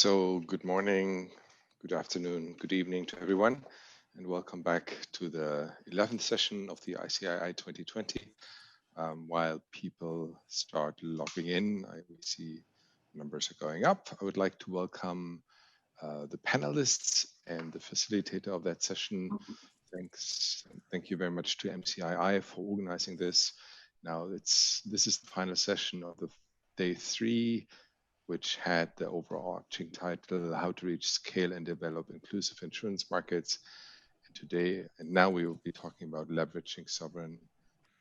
So good morning, good afternoon, good evening to everyone, and welcome back to the 11th session of the ICII 2020. While people start logging in, we see numbers are going up. I would like to welcome the panelists and the facilitator of that session. Thank you very much to MCII for organizing this. Now this is the final session of the day 3, which had the overarching title, How to Reach Scale and Develop Inclusive Insurance Markets. And now we will be talking about leveraging sovereign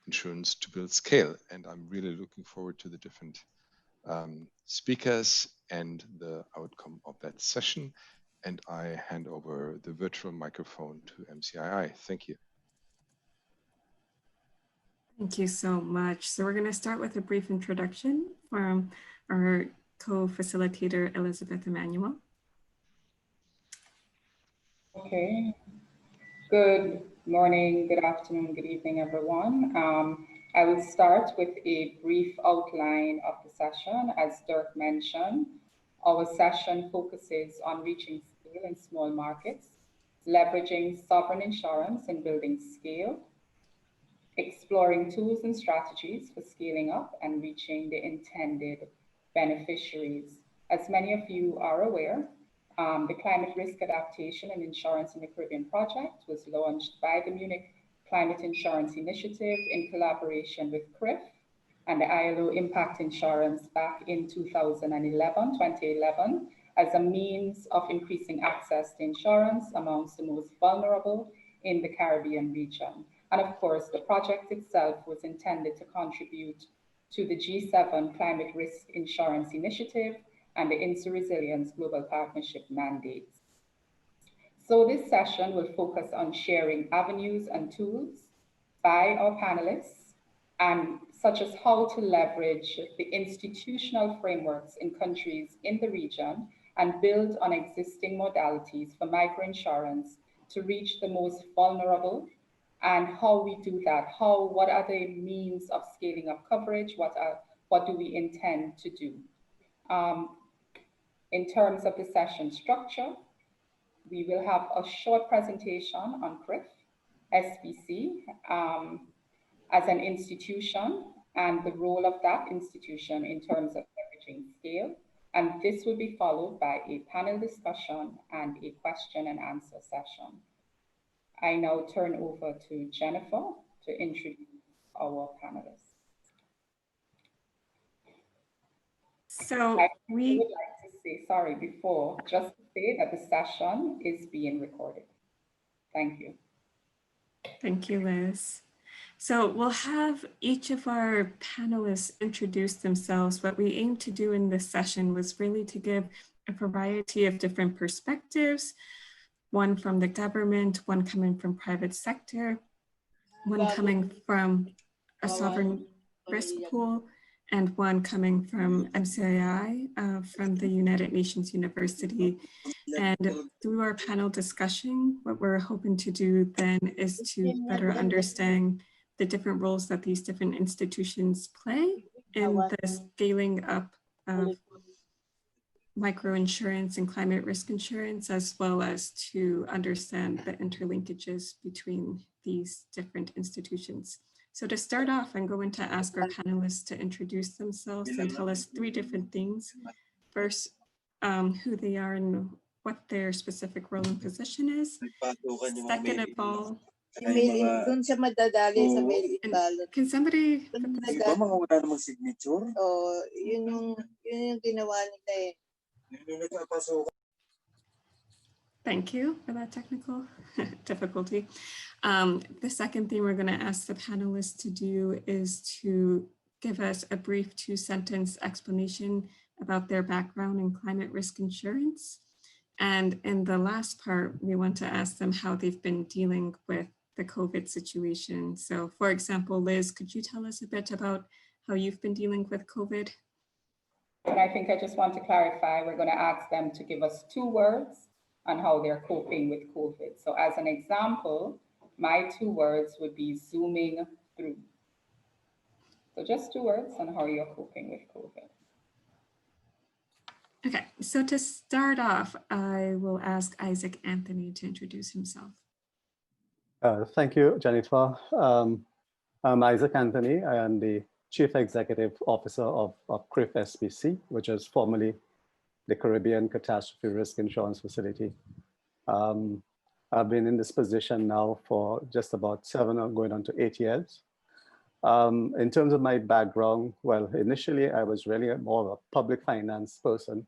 insurance to build scale. And I'm really looking forward to the different speakers and the outcome of that session. And I hand over the virtual microphone to MCII. Thank you. Thank you so much. So we're going to start with a brief introduction from our co-facilitator, Elizabeth Emanuel. Okay. Good morning, good afternoon, good evening, everyone. I will start with a brief outline of the session. As Dirk mentioned, our session focuses on reaching scale in small markets, leveraging sovereign insurance and building scale, exploring tools and strategies for scaling up and reaching the intended beneficiaries. As many of you are aware, the Climate Risk Adaptation and Insurance in the Caribbean project was launched by the Munich Climate Insurance Initiative in collaboration with CCRIF and the ILO Impact Insurance back in 2011 as a means of increasing access to insurance amongst the most vulnerable in the Caribbean region. And of course, the project itself was intended to contribute to the G7 Climate Risk Insurance Initiative and the INSU Resilience Global Partnership mandates. So this session will focus on sharing avenues and tools by our panelists, and such as how to leverage the institutional frameworks in countries in the region and build on existing modalities for microinsurance to reach the most vulnerable, and how we do that. What are the means of scaling up coverage? What do we intend to do? In terms of the session structure, we will have a short presentation on CCRIF, SBC, as an institution and the role of that institution in terms of leveraging scale. And this will be followed by a panel discussion and a question and answer session. I now turn over to Jennifer to introduce our panelists. So I would like to say, just to say that the session is being recorded. Thank you. Thank you, Liz. So we'll have each of our panelists introduce themselves. What we aimed to do in this session was really to give a variety of different perspectives, one from the government, one coming from private sector, one coming from a sovereign risk pool, and one coming from MCII, from the United Nations University. And through our panel discussion, what we're hoping to do then is to better understand the different roles that these different institutions play in the scaling up of microinsurance and climate risk insurance, as well as to understand the interlinkages between these different institutions. So to start off, I'm going to ask our panelists to introduce themselves and tell us 3 different things. First, who they are and what their specific role and position is. Second of all, can somebody put this? Thank you for that technical difficulty. The second thing we're going to ask the panelists to do is to give us a brief 2-sentence explanation about their background in climate risk insurance. And in the last part, we want to ask them how they've been dealing with the COVID situation. So for example, Liz, could you tell us a bit about how you've been dealing with COVID? And I think I just want to clarify, we're going to ask them to give us 2 words on how they're coping with COVID. So as an example, my 2 words would be zooming through. So just 2 words on how you're coping with COVID. Okay, so to start off, I will ask Isaac Anthony to introduce himself. Thank you, Jennifer. I'm Isaac Anthony. I am the Chief Executive Officer of CCRIF SPC, which is formerly the Caribbean Catastrophe Risk Insurance Facility. I've been in this position now for just about 7 or going on to 8 years. In terms of my background, well, initially I was really more of a public finance person,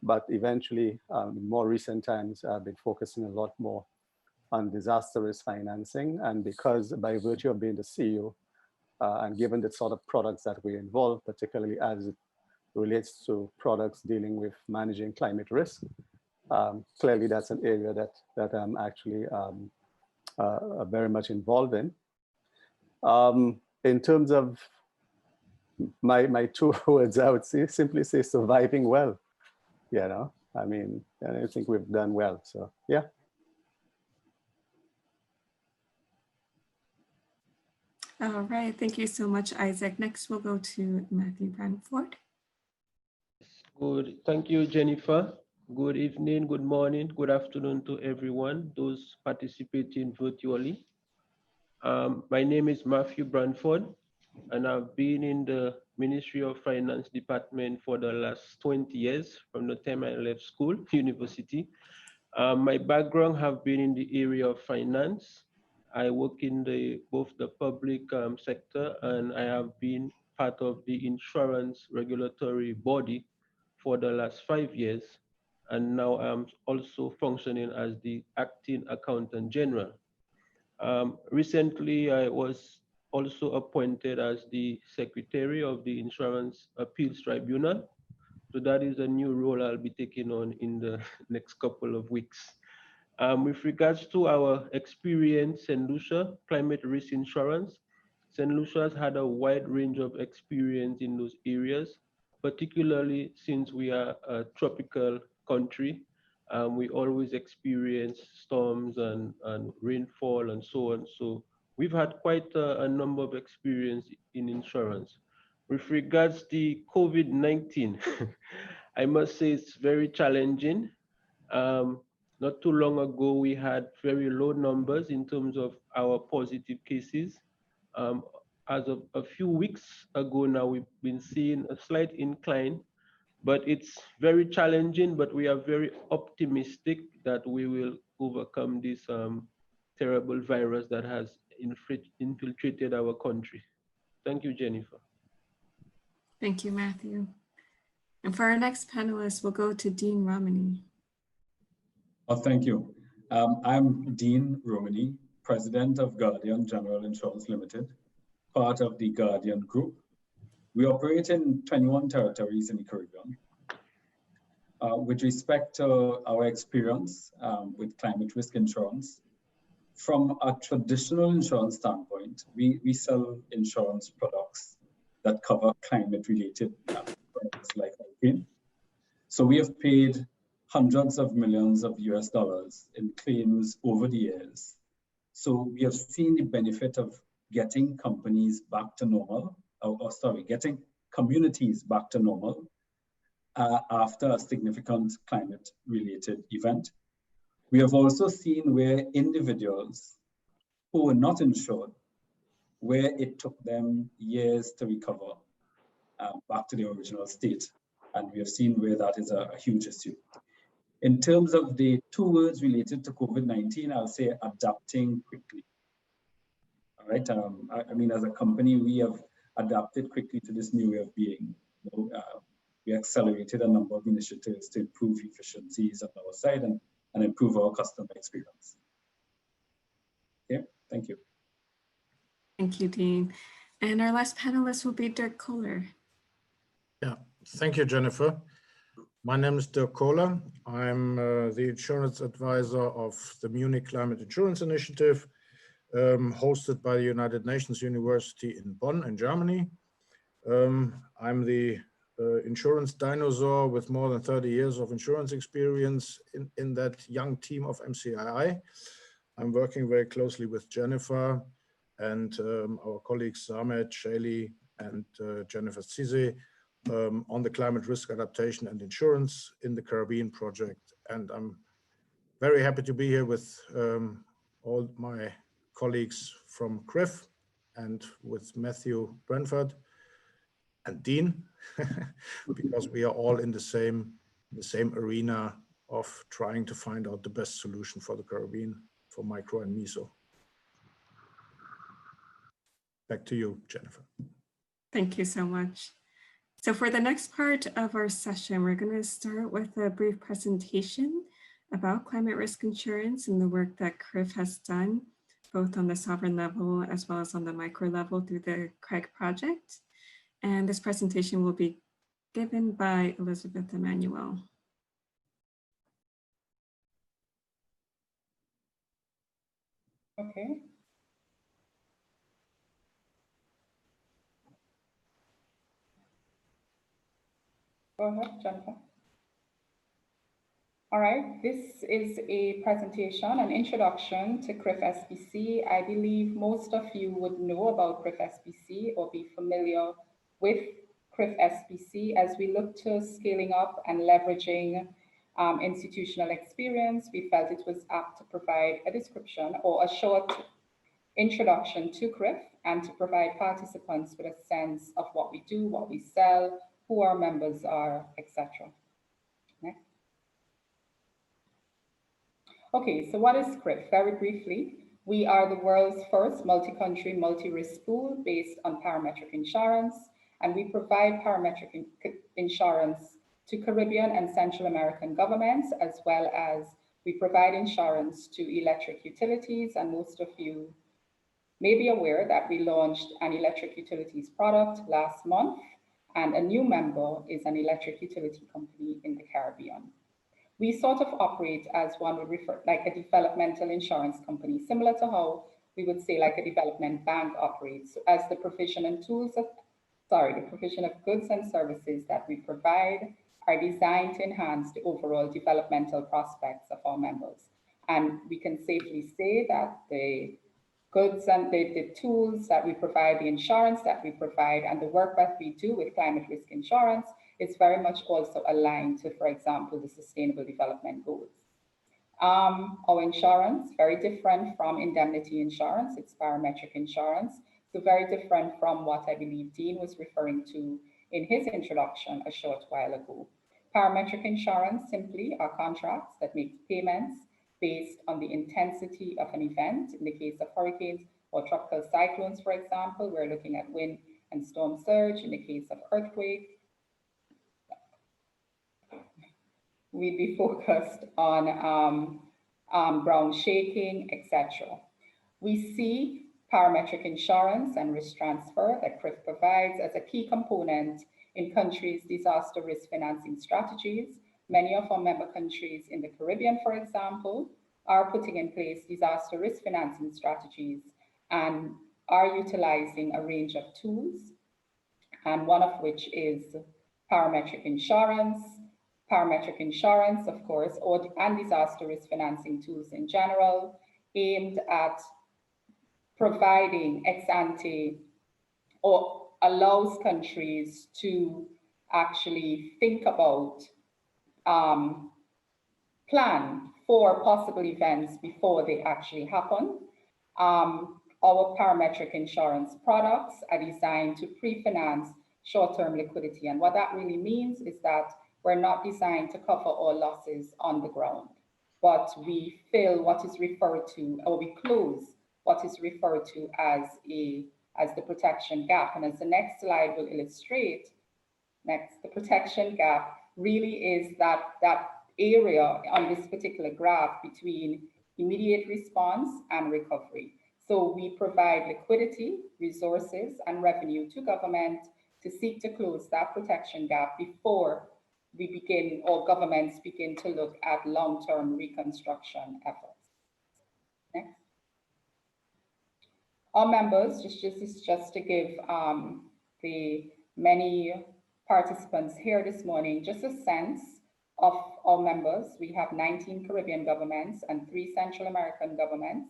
but eventually in more recent times, I've been focusing a lot more on disaster risk financing. And because by virtue of being the CEO and given the sort of products that we involve, particularly as it relates to products dealing with managing climate risk, clearly that's an area that I'm actually very much involved in. In terms of my 2 words, I would simply say surviving well. You know, I mean, I think we've done well. So, yeah. All right, thank you so much, Isaac. Next, we'll go to Matthew Branford. Good, thank you, Jennifer. Good evening, good morning, good afternoon to everyone, those participating virtually. My name is Matthew Branford, and I've been in the Ministry of Finance Department for the last 20 years, from the time I left school, university. My background have been in the area of finance. I work in both the public sector, and I have been part of the insurance regulatory body for the last 5 years. And now I'm also functioning as the acting accountant general. Recently, I was also appointed as the secretary of the Insurance Appeals Tribunal. So that is a new role I'll be taking on in the next couple of weeks. With regards to our experience in Lucia, climate risk insurance, St. Lucia has had a wide range of experience in those areas, particularly since we are a tropical country. We always experience storms and rainfall and so on. So we've had quite a number of experience in insurance. With regards to COVID-19, I must say it's very challenging. Not too long ago, we had very low numbers in terms of our positive cases. As of a few weeks ago now, we've been seeing a slight incline, but it's very challenging, but we are very optimistic that we will overcome this terrible virus that has infiltrated our country. Thank you, Jennifer. Thank you, Matthew. And for our next panelist, we'll go to Dean Romany. Oh, thank you. I'm Dean Romany, President of Guardian General Insurance Limited, part of the Guardian Group. We operate in 21 territories in the Caribbean. With respect to our experience with climate risk insurance, from a traditional insurance standpoint, we sell insurance products that cover climate-related products like hurricane. So we have paid hundreds of millions of US dollars in claims over the years. So we have seen the benefit of getting companies back to normal, getting communities back to normal after a significant climate-related event. We have also seen where individuals who were not insured, where it took them years to recover back to the original state. And we have seen where that is a huge issue. In terms of the 2 words related to COVID-19, I'll say adapting quickly. All right. I mean, as a company, we have adapted quickly to this new way of being. We accelerated a number of initiatives to improve efficiencies on our side and improve our customer experience. Okay, thank you. Thank you, Dean. And our last panelist will be Dirk Kohler. Yeah, thank you, Jennifer. My name is Dirk Kohler. I'm the insurance advisor of the Munich Climate Insurance Initiative, hosted by the United Nations University in Bonn in Germany. I'm the insurance dinosaur with more than 30 years of insurance experience in that young team of MCII. I'm working very closely with Jennifer and our colleagues Samet, Shaylee, and Jennifer Cisse on the climate risk adaptation and insurance in the Caribbean project. And I'm very happy to be here with all my colleagues from CRIF and with Matthew Branford and Dean, because we are all in the same arena of trying to find out the best solution for the Caribbean, for micro and meso. Back to you, Jennifer. Thank you so much. So for the next part of our session, we're going to start with a brief presentation about climate risk insurance and the work that CRIF has done, both on the sovereign level as well as on the micro level through the CRIF project. And this presentation will be given by Elizabeth Emanuel. Okay. Go ahead, Jennifer. All right, this is a presentation, an introduction to CRIF SBC. I believe most of you would know about CRIF SBC or be familiar with CRIF SBC as we look to scaling up and leveraging institutional experience. We felt it was apt to provide a description or a short introduction to CRIF and to provide participants with a sense of what we do, what we sell, who our members are, etc. Next. Okay, so what is CRIF? Very briefly, we are the world's first multi-country, multi-risk pool based on parametric insurance, and we provide parametric insurance to Caribbean and Central American governments, as well as we provide insurance to electric utilities, and most of you may be aware that we launched an electric utilities product last month, and a new member is an electric utility company in the Caribbean. We sort of operate as one would refer, like a developmental insurance company, similar to how we would say like a development bank operates, as the provision and the provision of goods and services that we provide are designed to enhance the overall developmental prospects of our members. And we can safely say that the goods and the tools that we provide, the insurance that we provide, and the work that we do with climate risk insurance is very much also aligned to, for example, the Sustainable Development Goals. Our insurance, very different from indemnity insurance, it's parametric insurance, so very different from what I believe Dean was referring to in his introduction a short while ago. Parametric insurance simply are contracts that make payments based on the intensity of an event. In the case of hurricanes or tropical cyclones, for example, we're looking at wind and storm surge. In the case of earthquake, we'd be focused on ground shaking, etc. We see parametric insurance and risk transfer that CRIF provides as a key component in countries' disaster risk financing strategies. Many of our member countries in the Caribbean, for example, are putting in place disaster risk financing strategies and are utilizing a range of tools, and one of which is parametric insurance. Parametric insurance, of course, and disaster risk financing tools in general, aimed at providing ex ante or allows countries to actually think about plan for possible events before they actually happen. Our parametric insurance products are designed to pre-finance short-term liquidity. And what that really means is that we're not designed to cover all losses on the ground, but we fill what is referred to, or we close what is referred to as the protection gap. And as the next slide will illustrate, the protection gap really is that area on this particular graph between immediate response and recovery. So we provide liquidity, resources, and revenue to government to seek to close that protection gap before we begin, or governments begin to look at long-term reconstruction efforts. Next. Our members, this is just to give the many participants here this morning just a sense of our members. We have 19 Caribbean governments and 3 Central American governments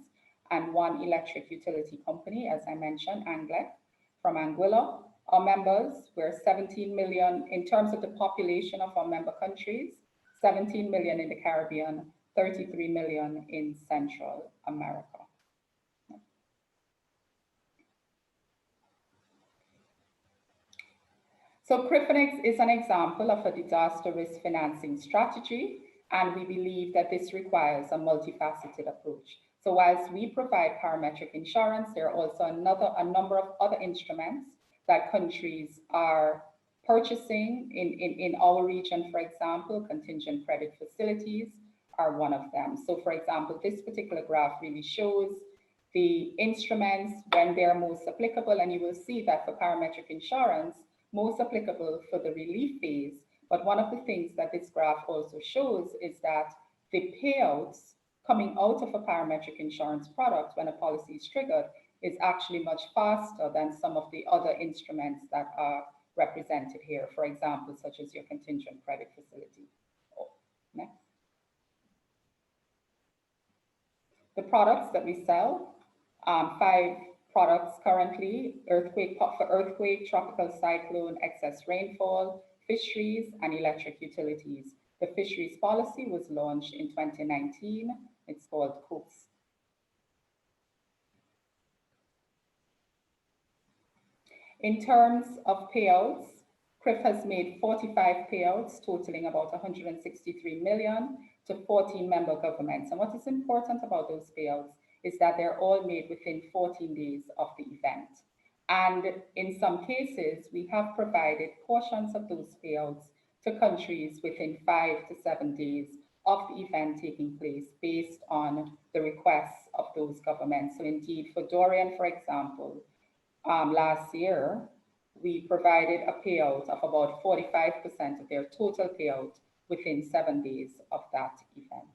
and 1 electric utility company, as I mentioned, Anglec from Anguilla. Our members, we're 17 million in terms of the population of our member countries, 17 million in the Caribbean, 33 million in Central America. So CRIF is an example of a disaster risk financing strategy, and we believe that this requires a multifaceted approach. So whilst we provide parametric insurance, there are also a number of other instruments that countries are purchasing in our region. For example, contingent credit facilities are one of them. So for example, this particular graph really shows the instruments when they're most applicable, and you will see that for parametric insurance, most applicable for the relief phase. But one of the things that this graph also shows is that the payouts coming out of a parametric insurance product when a policy is triggered is actually much faster than some of the other instruments that are represented here, for example, such as your contingent credit facility. Next. The products that we sell, 5 products currently: for earthquake, tropical cyclone, excess rainfall, fisheries, and electric utilities. The fisheries policy was launched in 2019. It's called COAS. In terms of payouts, CRIF has made 45 payouts totaling about 163 million to 14 member governments. And what is important about those payouts is that they're all made within 14 days of the event. And in some cases, we have provided portions of those payouts to countries within 5 to 7 days of the event taking place based on the requests of those governments. So indeed, for Dorian, for example, last year, we provided a payout of about 45% of their total payout within 7 days of that event.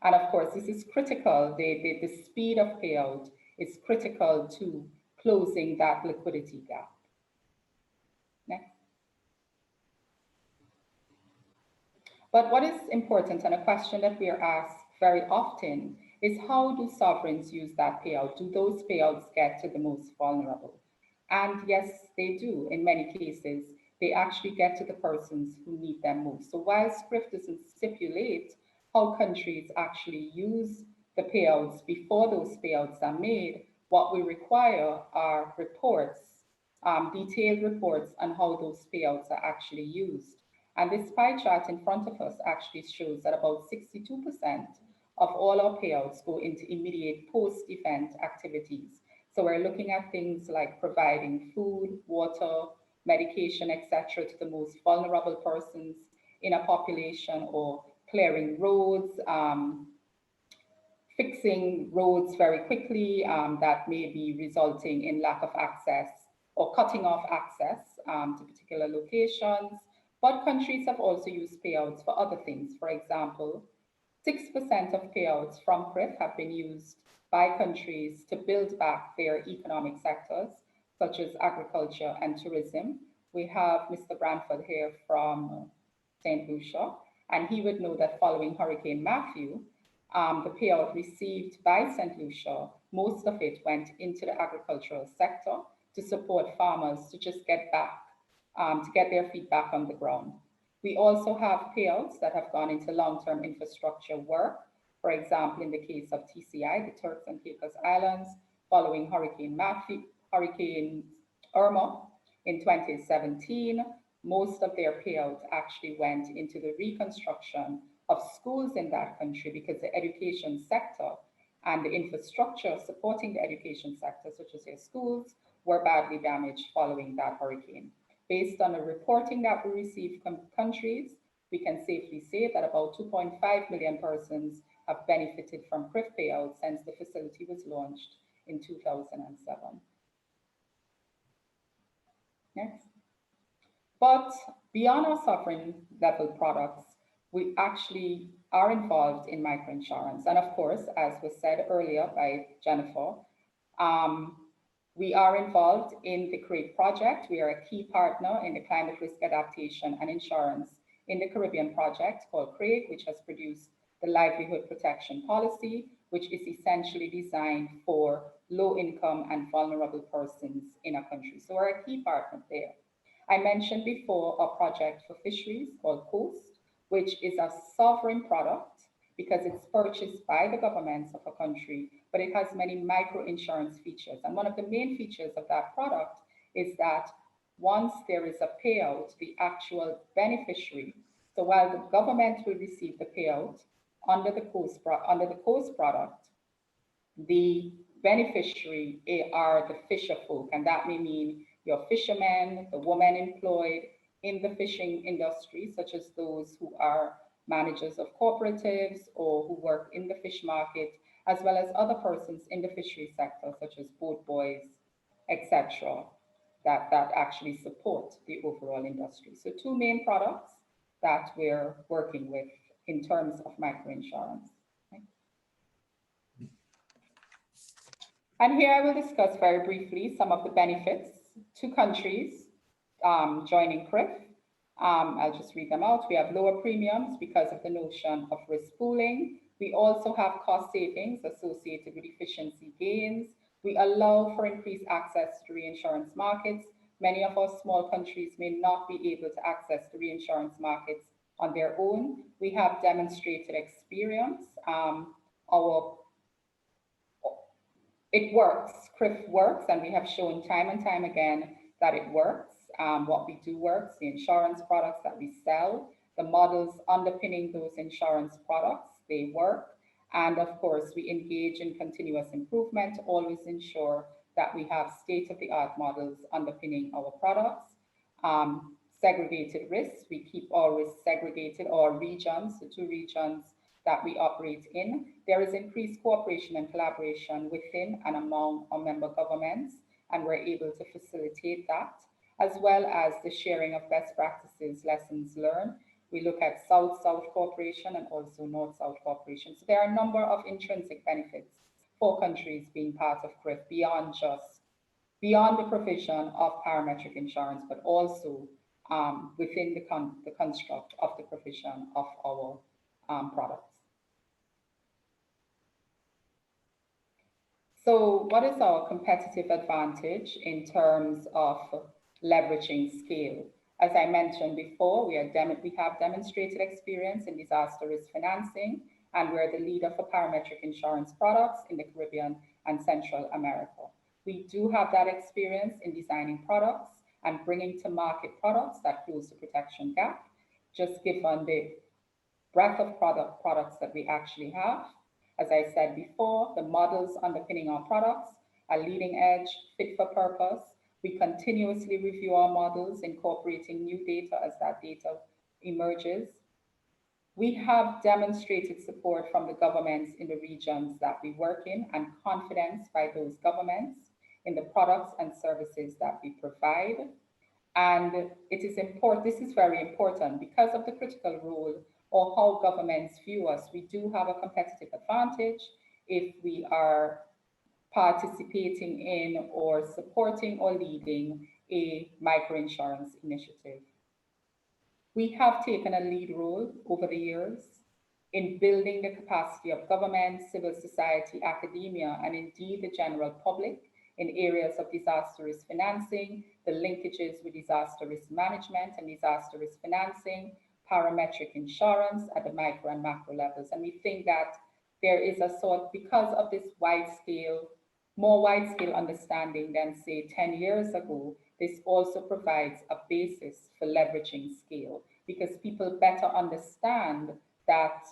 And of course, this is critical. The speed of payout is critical to closing that liquidity gap. Next. But what is important, and a question that we are asked very often, is how do sovereigns use that payout? Do those payouts get to the most vulnerable? And yes, they do. In many cases, they actually get to the persons who need them most. So while CRIF doesn't stipulate how countries actually use the payouts before those payouts are made, what we require are reports, detailed reports on how those payouts are actually used. And this pie chart in front of us actually shows that about 62% of all our payouts go into immediate post-event activities. So we're looking at things like providing food, water, medication, etc., to the most vulnerable persons in a population, or clearing roads, fixing roads very quickly that may be resulting in lack of access or cutting off access to particular locations. But countries have also used payouts for other things. For example, 6% of payouts from CRIF have been used by countries to build back their economic sectors, such as agriculture and tourism. We have Mr. Branford here from St. Lucia, and he would know that following Hurricane Matthew, the payout received by St. Lucia, most of it went into the agricultural sector to support farmers to just get back, to get their feet back on the ground. We also have payouts that have gone into long-term infrastructure work. For example, in the case of TCI, the Turks and Caicos Islands, following Hurricane Irma in 2017, most of their payouts actually went into the reconstruction of schools in that country, because the education sector and the infrastructure supporting the education sector, such as their schools, were badly damaged following that hurricane. Based on the reporting that we received from countries, we can safely say that about 2.5 million persons have benefited from CRIF payouts since the facility was launched in 2007. Next. But beyond our sovereign level products, we actually are involved in microinsurance. And of course, as was said earlier by Jennifer, we are involved in the CRIF project. We are a key partner in the climate risk adaptation and insurance in the Caribbean project called CRIF, which has produced the livelihood protection policy. which is essentially designed for low-income and vulnerable persons in a country. So we're a key partner there. I mentioned before a project for fisheries called Coast, which is a sovereign product because it's purchased by the governments of a country, but it has many micro-insurance features. And one of the main features of that product is that once there is a payout, the actual beneficiary, so while the government will receive the payout under the Coast product, the beneficiary are the fisher folk, and that may mean your fishermen, the women employed in the fishing industry, such as those who are managers of cooperatives or who work in the fish market, as well as other persons in the fishery sector, such as boat boys, etc., that actually support the overall industry. So two main products that we're working with in terms of microinsurance. Okay. And here I will discuss very briefly some of the benefits to countries joining CRIF. I'll just read them out. We have lower premiums because of the notion of risk pooling. We also have cost savings associated with efficiency gains. We allow for increased access to reinsurance markets. Many of our small countries may not be able to access the reinsurance markets on their own. We have demonstrated experience. It works, CRIF works, and we have shown time and time again that it works. What we do works, the insurance products that we sell, the models underpinning those insurance products, they work. And of course, we engage in continuous improvement to always ensure that we have state-of-the-art models underpinning our products. Segregated risks, we keep our risks segregated, our regions, the two regions that we operate in. There is increased cooperation and collaboration within and among our member governments, and we're able to facilitate that, as well as the sharing of best practices, lessons learned. We look at South-South cooperation and also North-South cooperation. So there are a number of intrinsic benefits for countries being part of CRIF beyond the provision of parametric insurance, but also within the construct of the provision of our products. So what is our competitive advantage in terms of leveraging scale? As I mentioned before, we have demonstrated experience in disaster risk financing, and we're the leader for parametric insurance products in the Caribbean and Central America. We do have that experience in designing products and bringing to market products that close the protection gap, just given the breadth of products that we actually have. As I said before, the models underpinning our products are leading edge, fit for purpose. We continuously review our models, incorporating new data as that data emerges. We have demonstrated support from the governments in the regions that we work in and confidence by those governments in the products and services that we provide. And it is important, this is very important, because of the critical role or how governments view us. We do have a competitive advantage if we are participating in or supporting or leading a microinsurance initiative. We have taken a lead role over the years in building the capacity of government, civil society, academia, and indeed the general public in areas of disaster risk financing, the linkages with disaster risk management and disaster risk financing, parametric insurance at the micro and macro levels. And we think that there is a sort, because of this more wide-scale understanding than say 10 years ago, this also provides a basis for leveraging scale, because people better understand that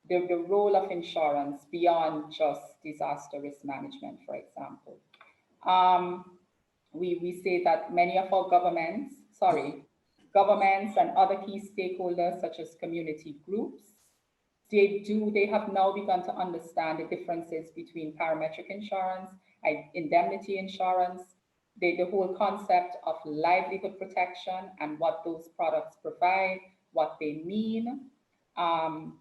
the role of insurance beyond just disaster risk management, for example. We say that many of our governments and other key stakeholders, such as community groups, they have now begun to understand the differences between parametric insurance and indemnity insurance, the whole concept of livelihood protection and what those products provide, what they mean.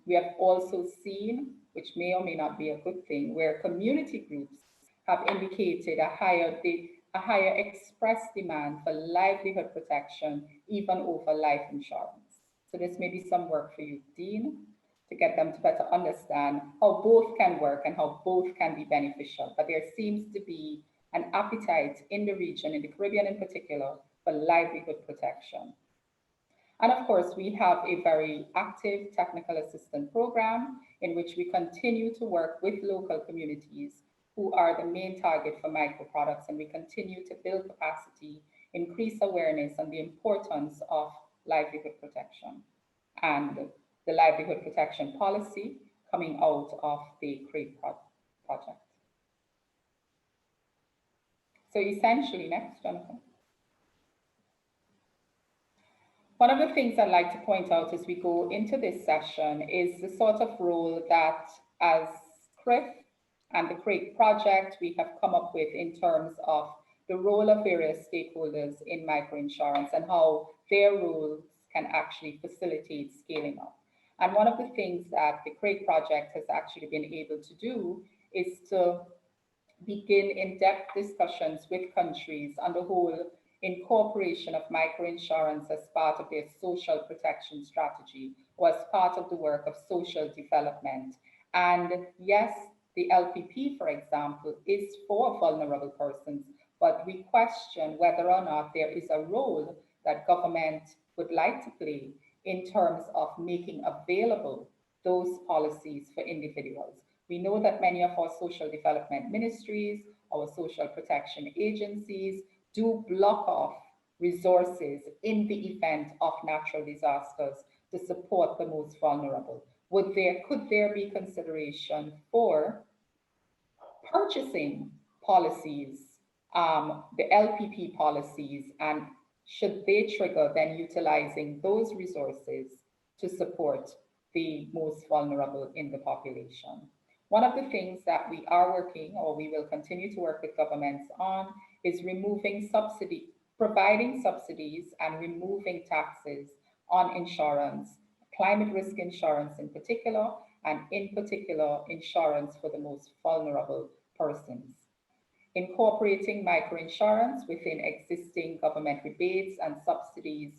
We have also seen, which may or may not be a good thing, where community groups have indicated a higher express demand for livelihood protection, even over life insurance. So this may be some work for you, Dean, to get them to better understand how both can work and how both can be beneficial. But there seems to be an appetite in the region, in the Caribbean in particular, for livelihood protection. And of course, we have a very active technical assistance program in which we continue to work with local communities who are the main target for microproducts, and we continue to build capacity, increase awareness on the importance of livelihood protection and the livelihood protection policy coming out of the CRIF project. So essentially, next, Jonathan. One of the things I'd like to point out as we go into this session is the sort of role that as CRIF and the CRIF project we have come up with in terms of the role of various stakeholders in microinsurance and how their roles can actually facilitate scaling up. And one of the things that the CRIF project has actually been able to do is to begin in-depth discussions with countries on the whole incorporation of microinsurance as part of their social protection strategy or as part of the work of social development. And yes, the LPP, for example, is for vulnerable persons, but we question whether or not there is a role that government would like to play in terms of making available those policies for individuals. We know that many of our social development ministries, our social protection agencies do block off resources in the event of natural disasters to support the most vulnerable. Could there be consideration for purchasing policies, the LPP policies, and should they trigger then utilizing those resources to support the most vulnerable in the population? One of the things that we are working, or we will continue to work with governments on, is providing subsidies and removing taxes on insurance, climate risk insurance in particular, and in particular, insurance for the most vulnerable persons. Incorporating microinsurance within existing government rebates and subsidies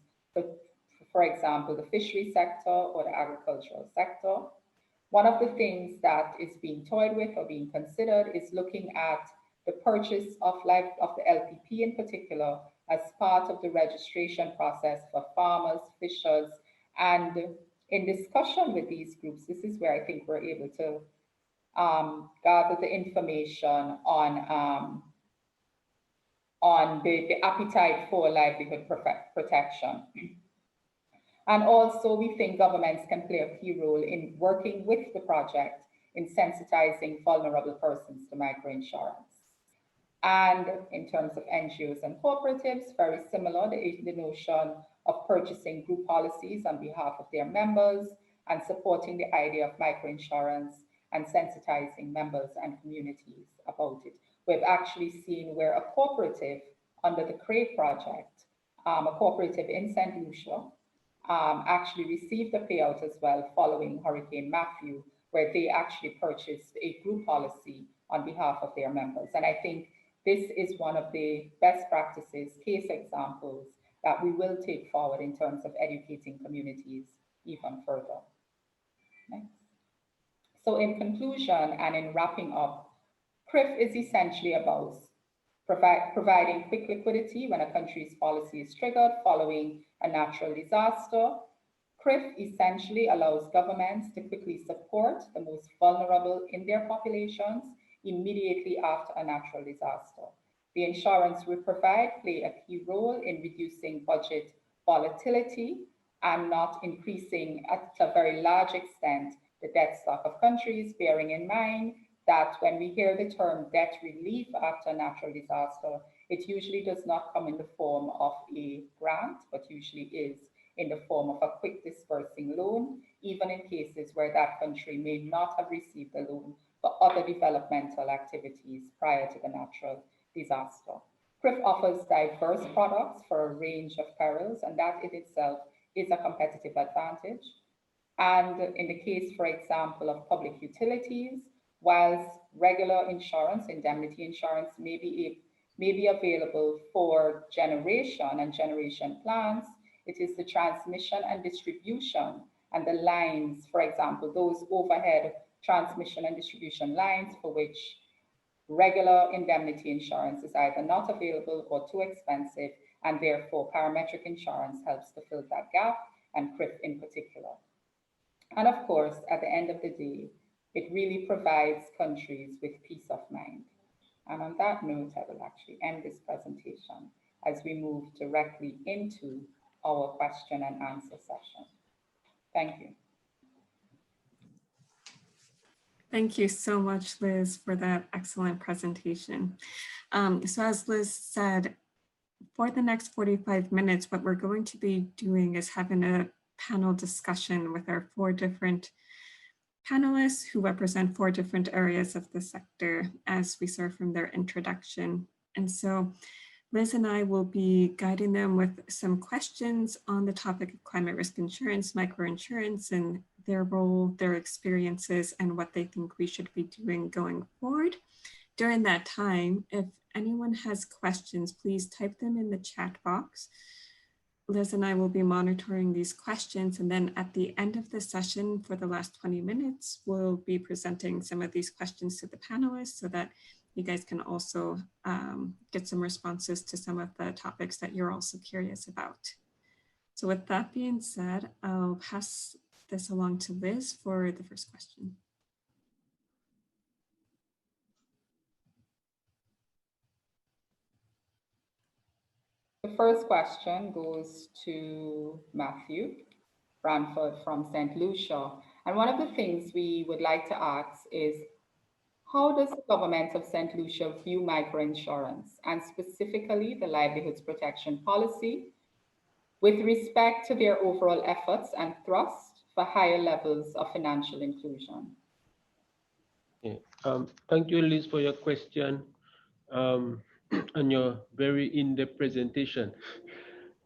for example, the fishery sector or the agricultural sector. One of the things that is being toyed with or being considered is looking at the purchase of the LPP in particular as part of the registration process for farmers, fishers, and in discussion with these groups, this is where I think we're able to gather the information on the appetite for livelihood protection. And also, we think governments can play a key role in working with the project in sensitizing vulnerable persons to microinsurance. And in terms of NGOs and cooperatives, very similar, the notion of purchasing group policies on behalf of their members and supporting the idea of microinsurance and sensitizing members and communities about it. We've actually seen where a cooperative under the CRIF project, a cooperative in St. Lucia, actually received a payout as well following Hurricane Matthew, where they actually purchased a group policy on behalf of their members. And I think this is one of the best practices, case examples that we will take forward in terms of educating communities even further. Next. So in conclusion and in wrapping up, CRIF is essentially about providing quick liquidity when a country's policy is triggered following a natural disaster. CRIF essentially allows governments to quickly support the most vulnerable in their populations immediately after a natural disaster. The insurance we provide play a key role in reducing budget volatility and not increasing at a very large extent the debt stock of countries, bearing in mind that when we hear the term debt relief after a natural disaster, it usually does not come in the form of a grant, but usually is in the form of a quick dispersing loan, even in cases where that country may not have received a loan for other developmental activities prior to the natural disaster. CRIF offers diverse products for a range of perils, and that in itself is a competitive advantage. And in the case, for example, of public utilities, whilst regular insurance, indemnity insurance may be available for generation and generation plants, it is the transmission and distribution and the lines, for example, those overhead transmission and distribution lines for which regular indemnity insurance is either not available or too expensive, and therefore parametric insurance helps to fill that gap, and CRIF in particular. And of course, at the end of the day, it really provides countries with peace of mind. And on that note, I will actually end this presentation as we move directly into our question and answer session. Thank you. Thank you so much, Liz, for that excellent presentation. So as Liz said, for the next 45 minutes, what we're going to be doing is having a panel discussion with our 4 different panelists who represent 4 different areas of the sector as we start from their introduction. And so Liz and I will be guiding them with some questions on the topic of climate risk insurance, microinsurance, and their role, their experiences, and what they think we should be doing going forward. During that time, if anyone has questions, please type them in the chat box. Liz and I will be monitoring these questions, and then at the end of the session for the last 20 minutes, we'll be presenting some of these questions to the panelists so that you guys can also get some responses to some of the topics that you're also curious about. So with that being said, I'll pass this along to Liz for the first question. The first question goes to Matthew Branford from St. Lucia. And one of the things we would like to ask is, how does the government of St. Lucia view microinsurance, and specifically the livelihoods protection policy, with respect to their overall efforts and thrust for higher levels of financial inclusion? Yeah. Thank you, Liz, for your question and your very in-depth presentation.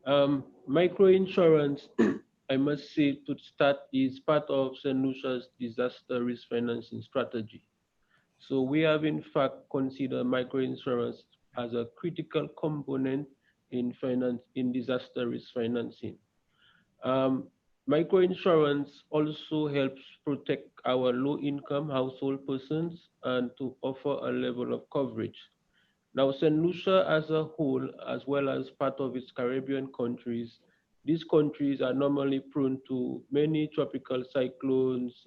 Microinsurance, I must say to start, is part of St. Lucia's disaster risk financing strategy. So we have in fact considered microinsurance as a critical component in disaster risk financing. Microinsurance also helps protect our low-income household persons and to offer a level of coverage. Now, St. Lucia as a whole, as well as part of its Caribbean countries, these countries are normally prone to many tropical cyclones.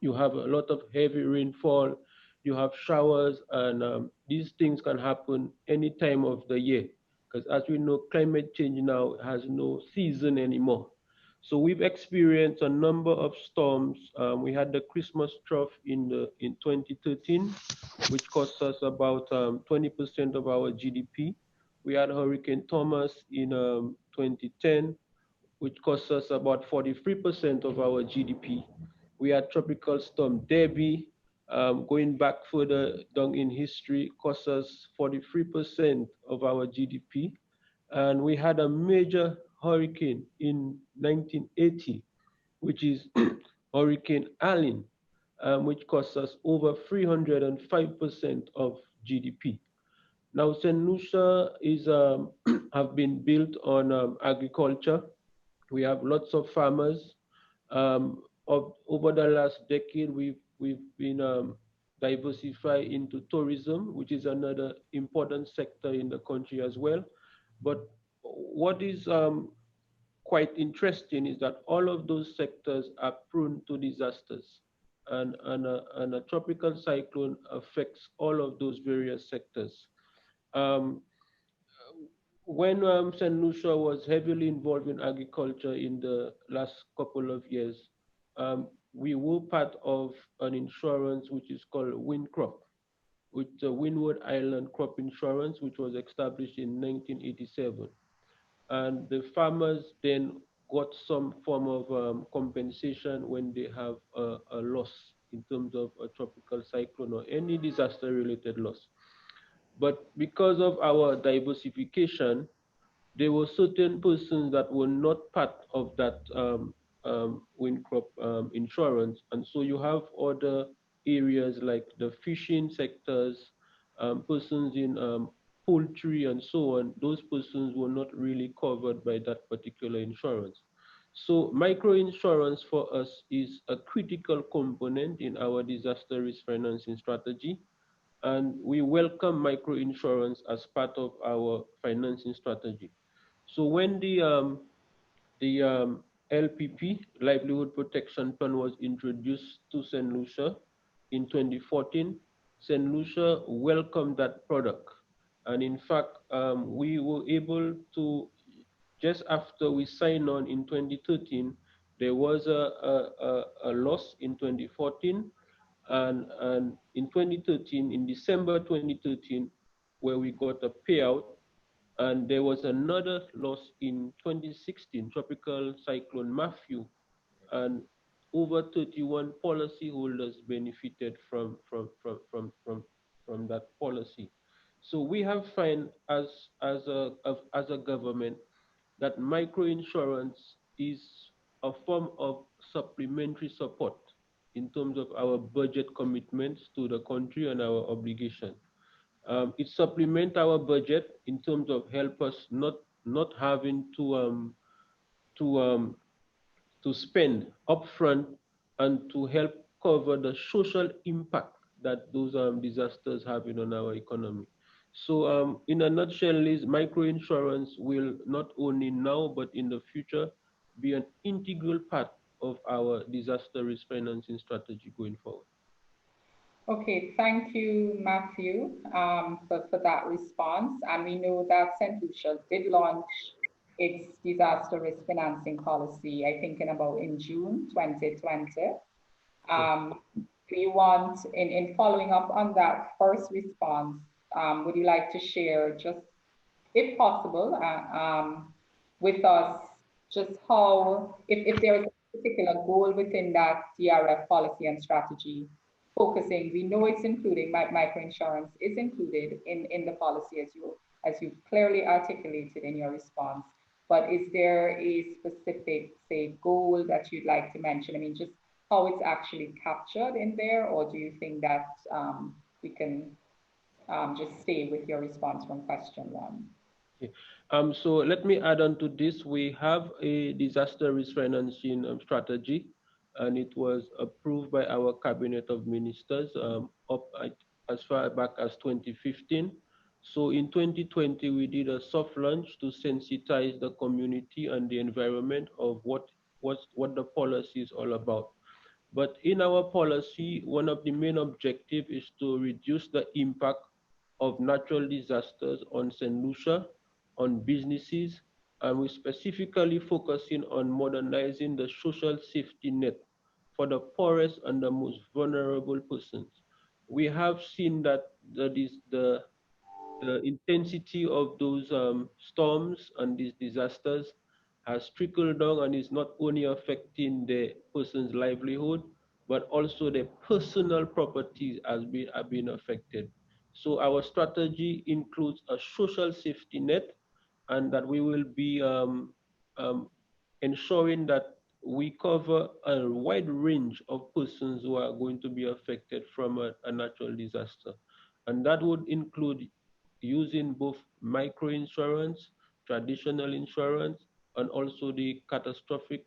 You have a lot of heavy rainfall, you have showers, and these things can happen any time of the year. Because as we know, climate change now has no season anymore. So we've experienced a number of storms. We had the Christmas trough in 2013, which cost us about 20% of our GDP. We had Hurricane Thomas in 2010, which cost us about 43% of our GDP. We had Tropical Storm Debbie, going back further down in history, cost us 43% of our GDP. And we had a major hurricane in 1980, which is Hurricane Allen, which cost us over 305% of GDP. Now, St. Lucia is have been built on agriculture. We have lots of farmers. Over the last decade, we've been diversified into tourism, which is another important sector in the country as well. But what is quite interesting is that all of those sectors are prone to disasters, and a tropical cyclone affects all of those various sectors. When St. Lucia was heavily involved in agriculture in the last couple of years, we were part of an insurance which is called WindCrop, with the Windward Island Crop Insurance, which was established in 1987. And the farmers then got some form of compensation when they have a loss in terms of a tropical cyclone or any disaster-related loss. But because of our diversification, there were certain persons that were not part of that wind crop insurance. And so you have other areas like the fishing sectors, persons in poultry and so on. Those persons were not really covered by that particular insurance. So microinsurance for us is a critical component in our disaster risk financing strategy. And we welcome microinsurance as part of our financing strategy. So when the LPP, Livelihood Protection Plan, was introduced to St. Lucia in 2014, St. Lucia welcomed that product. And in fact, we were able to, just after we signed on in 2013, there was a loss in 2014. And in 2013, in December 2013, where we got a payout, and there was another loss in 2016, Tropical Cyclone Matthew, and over 31 policyholders benefited from that policy. So we have found as a government that microinsurance is a form of supplementary support in terms of our budget commitments to the country and our obligation. It supplements our budget in terms of help us not having to spend upfront and to help cover the social impact that those disasters have on our economy. So in a nutshell, Liz, microinsurance will not only now but in the future be an integral part of our disaster risk financing strategy going forward. Okay, thank you, Matthew, for that response. And we know that St. Lucia did launch its disaster risk financing policy, I think in June 2020. Do you want, in following up on that first response, would you like to share just, if possible, with us just how, if there is a particular goal within that DRF policy and strategy, focusing, we know it's including, microinsurance is included in the policy as you clearly articulated in your response, but is there a specific, say, goal that you'd like to mention? I mean, just how it's actually captured in there, or do you think that we can just stay with your response from question one? Okay. So let me add on to this. We have a disaster risk financing strategy, and it was approved by our Cabinet of Ministers as far back as 2015. So in 2020, we did a soft launch to sensitize the community and the environment of what the policy is all about. But in our policy, one of the main objectives is to reduce the impact of natural disasters on St. Lucia, on businesses, and we're specifically focusing on modernizing the social safety net for the poorest and the most vulnerable persons. We have seen that the intensity of those storms and these disasters has trickled down and is not only affecting the person's livelihood, but also their personal properties have been affected. So our strategy includes a social safety net, and that we will be ensuring that we cover a wide range of persons who are going to be affected from a natural disaster. And that would include using both microinsurance, traditional insurance, and also the catastrophe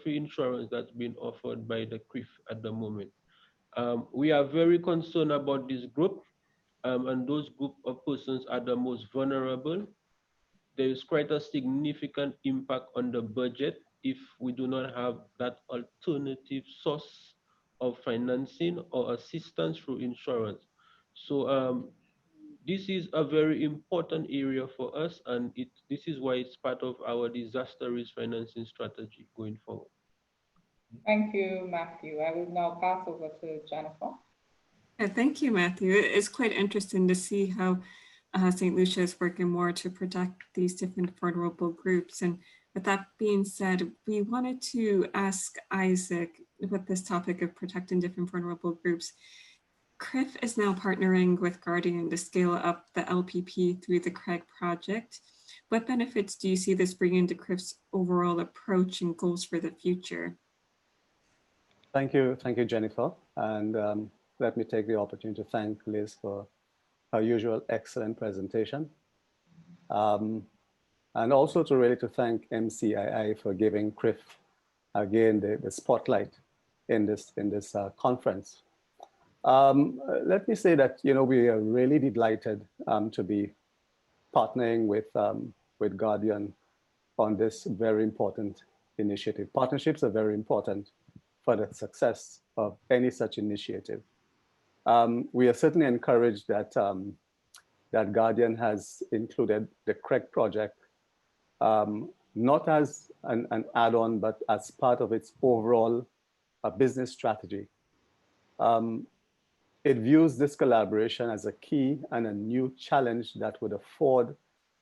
insurance that's been offered by the CCRIF at the moment. We are very concerned about this group, and those group of persons are the most vulnerable. There is quite a significant impact on the budget if we do not have that alternative source of financing or assistance through insurance. So this is a very important area for us, and this is why it's part of our disaster risk financing strategy going forward. Thank you, Matthew. I will now pass over to Jennifer. Thank you, Matthew. It's quite interesting to see how St. Lucia is working more to protect these different vulnerable groups. And with that being said, we wanted to ask Isaac with this topic of protecting different vulnerable groups. CCRIF is now partnering with Guardian to scale up the LPP through the CREG project. What benefits do you see this bringing to CCRIF's overall approach and goals for the future? Thank you, Jennifer. And let me take the opportunity to thank Liz for her usual excellent presentation. And also to thank MCII for giving CRIF, again, the spotlight in this conference. Let me say that, we are really delighted to be partnering with Guardian on this very important initiative. Partnerships are very important for the success of any such initiative. We are certainly encouraged that that Guardian has included the CREG project, not as an add-on, but as part of its overall business strategy. It views this collaboration as a key and a new challenge that would afford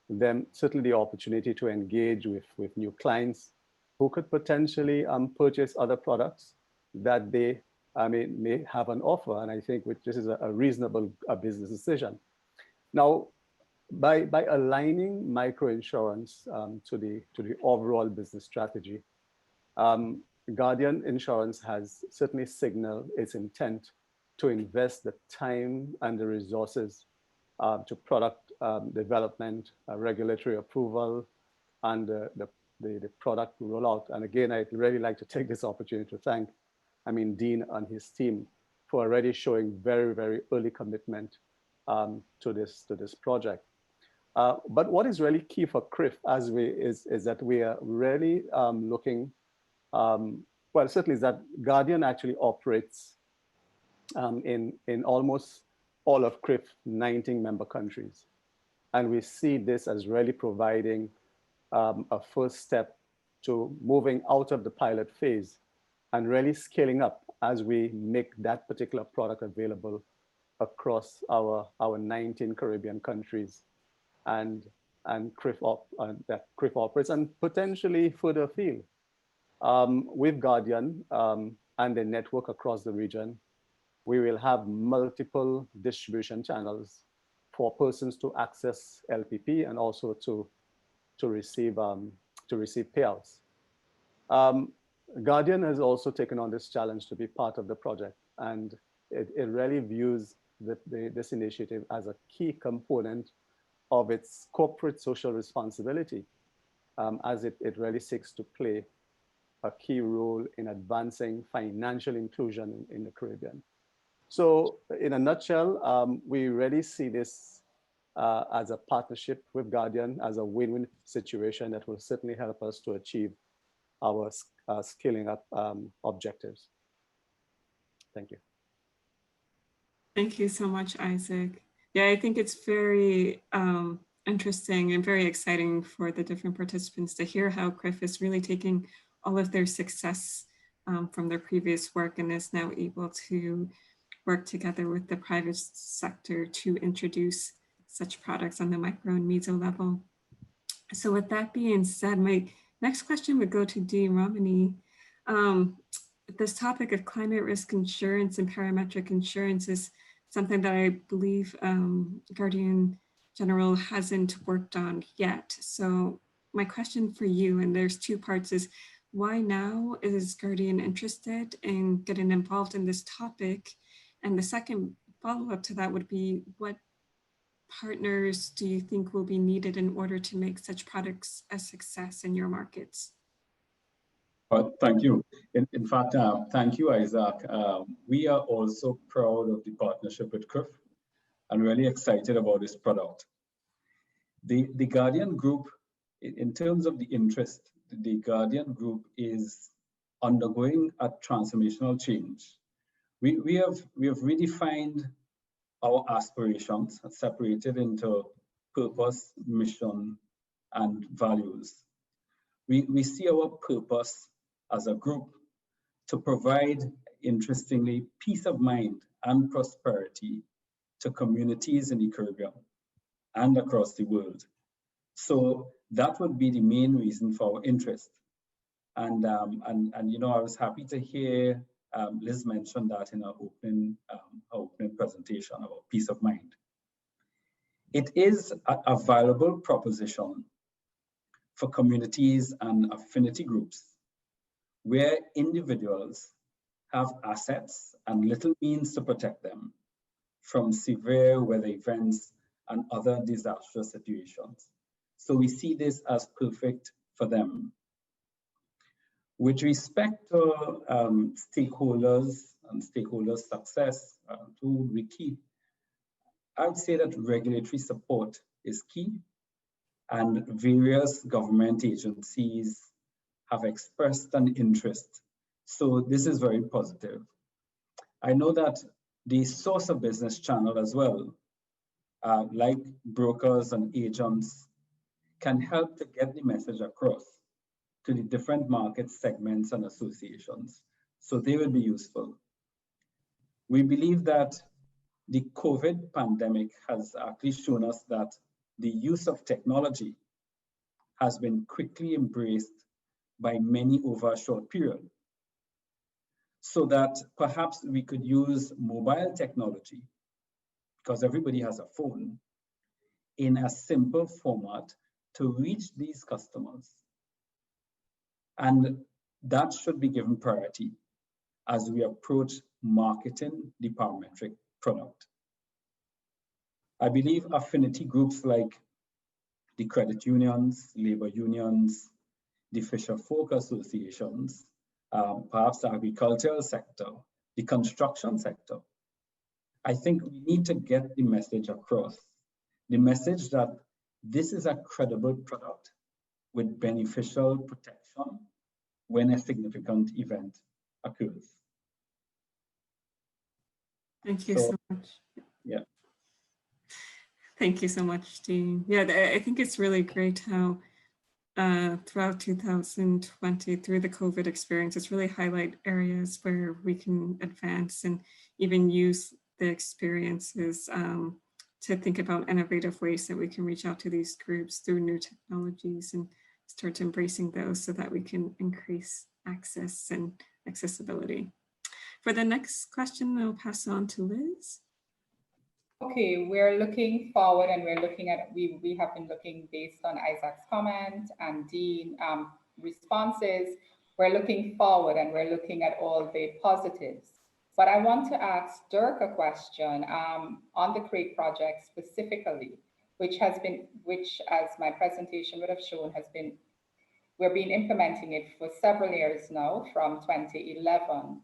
them certainly the opportunity to engage with new clients who could potentially purchase other products that they may have an offer. And I think this is a reasonable business decision. Now, by aligning microinsurance to the overall business strategy, Guardian Insurance has certainly signaled its intent to invest the time and the resources to product development, regulatory approval, and the product rollout. And again, I'd really like to take this opportunity to thank, Dean and his team for already showing very, very early commitment to this project. But what is really key for CRIF is that we are really looking, well, certainly is that Guardian actually operates in almost all of CRIF's 19 member countries. And we see this as really providing a first step to moving out of the pilot phase and really scaling up as we make that particular product available across our 19 Caribbean countries and CRIF operates and potentially further afield. With Guardian and the network across the region, we will have multiple distribution channels for persons to access LPP and also to receive payouts. Guardian has also taken on this challenge to be part of the project, and it really views this initiative as a key component of its corporate social responsibility, as it really seeks to play a key role in advancing financial inclusion in the Caribbean. So in a nutshell, we really see this as a partnership with Guardian, as a win-win situation that will certainly help us to achieve our scaling up objectives. Thank you. Thank you so much, Isaac. Yeah, I think it's very interesting and very exciting for the different participants to hear how CRIF is really taking all of their success from their previous work and is now able to work together with the private sector to introduce such products on the micro and meso level. So with that being said, my next question would go to Dean Romany. This topic of climate risk insurance and parametric insurance is something that I believe Guardian General hasn't worked on yet. So my question for you, and there's two parts, is why now is Guardian interested in getting involved in this topic? And the second follow-up to that would be, what partners do you think will be needed in order to make such products a success in your markets? Well, thank you. In fact, thank you, Isaac. We are also proud of the partnership with CRIF and really excited about this product. The Guardian Group, in terms of the interest, the Guardian Group is undergoing a transformational change. We have redefined our aspirations, separated into purpose, mission, and values. We see our purpose as a group to provide, interestingly, peace of mind and prosperity to communities in the Caribbean and across the world. So that would be the main reason for our interest. And you know, I was happy to hear Liz mention that in our opening presentation about peace of mind. It is a valuable proposition for communities and affinity groups where individuals have assets and little means to protect them from severe weather events and other disastrous situations. So we see this as perfect for them. With respect to stakeholders and stakeholders' success, who would we keep? I would say that regulatory support is key, and various government agencies have expressed an interest. So this is very positive. I know that the source of business channel as well, like brokers and agents, can help to get the message across to the different market segments and associations. So they will be useful. We believe that the COVID pandemic has actually shown us that the use of technology has been quickly embraced by many over a short period. So that perhaps we could use mobile technology, because everybody has a phone, in a simple format to reach these customers. And that should be given priority as we approach marketing the parametric product. I believe affinity groups like the credit unions, labor unions, the fisher folk associations, perhaps the agricultural sector, the construction sector. I think we need to get the message across, the message that this is a credible product with beneficial protection when a significant event occurs. Thank you so much. Yeah. Thank you so much, Dean. Yeah, I think it's really great how throughout 2020, through the COVID experience, it's really highlight areas where we can advance and even use the experiences to think about innovative ways that we can reach out to these groups through new technologies and start embracing those so that we can increase access and accessibility. For the next question, I'll pass on to Liz. Okay, we're looking forward and we're looking at, we have been looking based on Isaac's comment and Dean responses. We're looking forward and we're looking at all the positives. But I want to ask Dirk a question on the CREATE project specifically, which as my presentation would have shown we've been implementing it for several years now from 2011.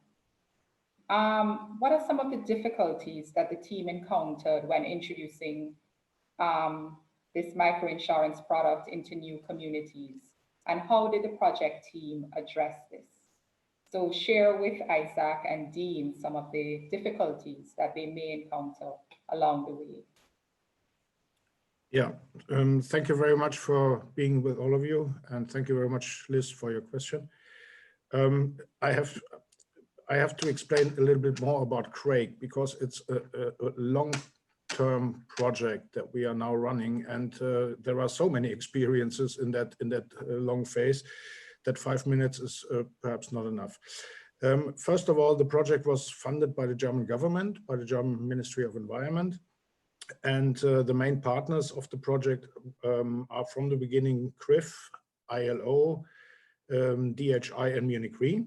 What are some of the difficulties that the team encountered when introducing this microinsurance product into new communities? And how did the project team address this? So share with Isaac and Dean some of the difficulties that they may encounter along the way. Yeah, thank you very much for being with all of you. And thank you very much, Liz, for your question. I have to explain a little bit more about CREATE because it's a long-term project that we are now running, and there are so many experiences in that long phase that 5 minutes is perhaps not enough. First of all, the project was funded by the German government, by the German Ministry of Environment, and the main partners of the project are from the beginning CRIF, ILO, DHI, and Munich Re.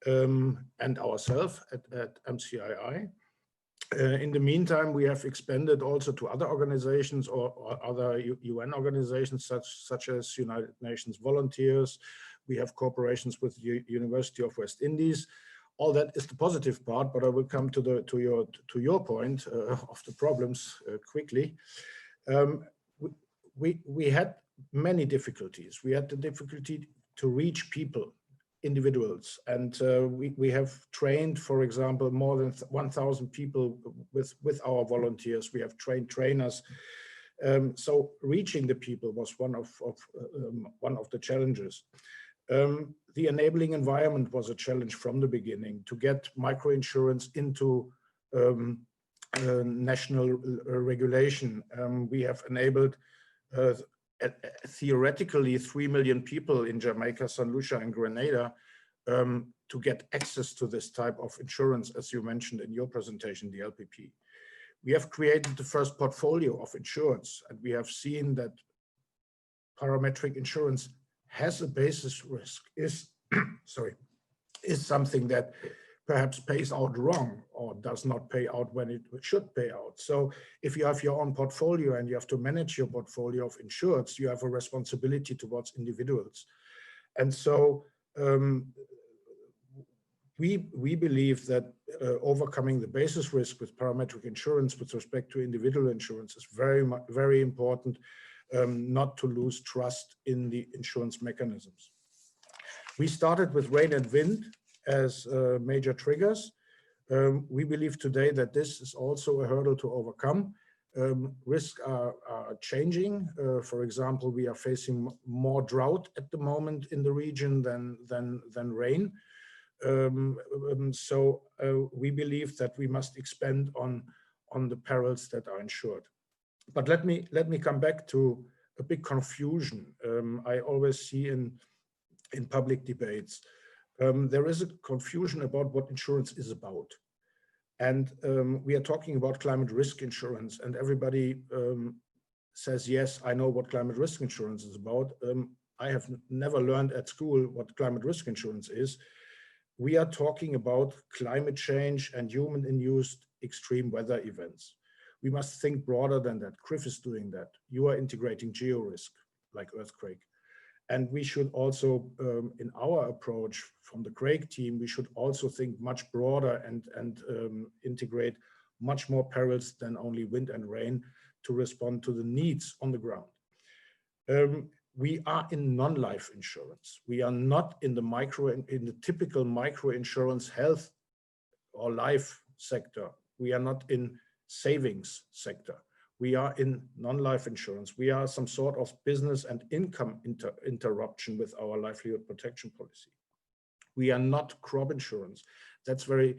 And ourselves at MCII. In the meantime, we have expanded also to other organizations or other UN organizations such as United Nations Volunteers. We have cooperations with the University of West Indies. All that is the positive part, but I will come to your point of the problems quickly. We had many difficulties. We had the difficulty to reach people, individuals, and we have trained, for example, more than 1,000 people with our volunteers. We have trained trainers. So reaching the people was one of the challenges. The enabling environment was a challenge from the beginning to get microinsurance into national regulation. We have enabled theoretically 3 million people in Jamaica, St. Lucia, and Grenada to get access to this type of insurance, as you mentioned in your presentation, the LPP. We have created the first portfolio of insurance, and we have seen that parametric insurance has a basis risk, is something that perhaps pays out wrong or does not pay out when it should pay out. So if you have your own portfolio and you have to manage your portfolio of insureds, you have a responsibility towards individuals. And so we believe that overcoming the basis risk with parametric insurance with respect to individual insurance is very important, not to lose trust in the insurance mechanisms. We started with rain and wind as major triggers. We believe today that this is also a hurdle to overcome. Risks are changing. For example, we are facing more drought at the moment in the region than rain. So we believe that we must expand on the perils that are insured. But let me come back to a big confusion I always see in public debates. There is a confusion about what insurance is about. And we are talking about climate risk insurance, and everybody says, yes, I know what climate risk insurance is about. I have never learned at school what climate risk insurance is. We are talking about climate change and human-induced extreme weather events. We must think broader than that. CRIF is doing that. You are integrating geo-risk, like earthquake. And we should also, in our approach from the Craig team, we should also think much broader and integrate much more perils than only wind and rain to respond to the needs on the ground. We are in non-life insurance. We are not in the typical micro insurance health or life sector. We are not in savings sector. We are in non-life insurance. We are some sort of business and income interruption with our livelihood protection policy. We are not crop insurance. That's very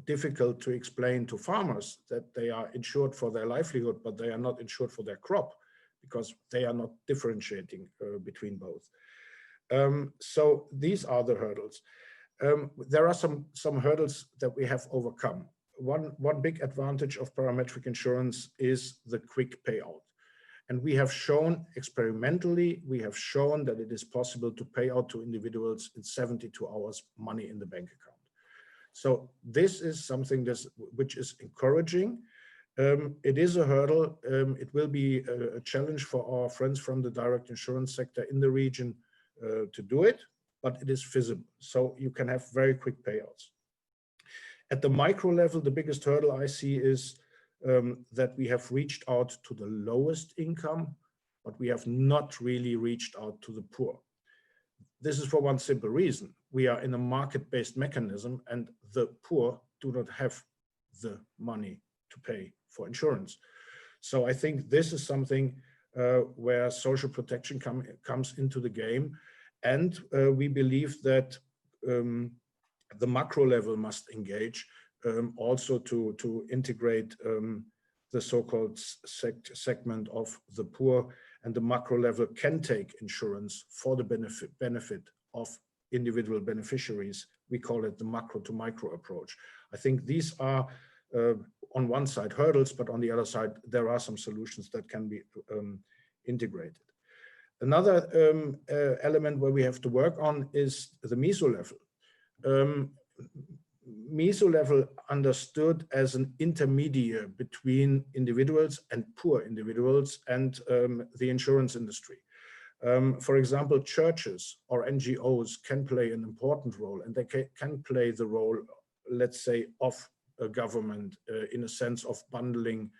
difficult to explain to farmers, that they are insured for their livelihood, but they are not insured for their crop, because they are not differentiating between both. So these are the hurdles. There are some hurdles that we have overcome. One big advantage of parametric insurance is the quick payout. And we have shown experimentally, we have shown that it is possible to pay out to individuals in 72 hours money in the bank account. So this is something which is encouraging. It is a hurdle. It will be a challenge for our friends from the direct insurance sector in the region to do it, but it is feasible. So you can have very quick payouts. At the micro level, the biggest hurdle I see is that we have reached out to the lowest income, but we have not really reached out to the poor. This is for one simple reason. We are in a market-based mechanism, and the poor do not have the money to pay for insurance. So I think this is something where social protection comes into the game. And we believe that the macro level must engage also to integrate the so-called segment of the poor, and the macro level can take insurance for the benefit of individual beneficiaries. We call it the macro to micro approach. I think these are on one side hurdles, but on the other side, there are some solutions that can be integrated. Another element where we have to work on is the meso level. Meso level understood as an intermediary between individuals and poor individuals and the insurance industry. For example, churches or NGOs can play an important role, and they can play the role, let's say, of a government in a sense of bundling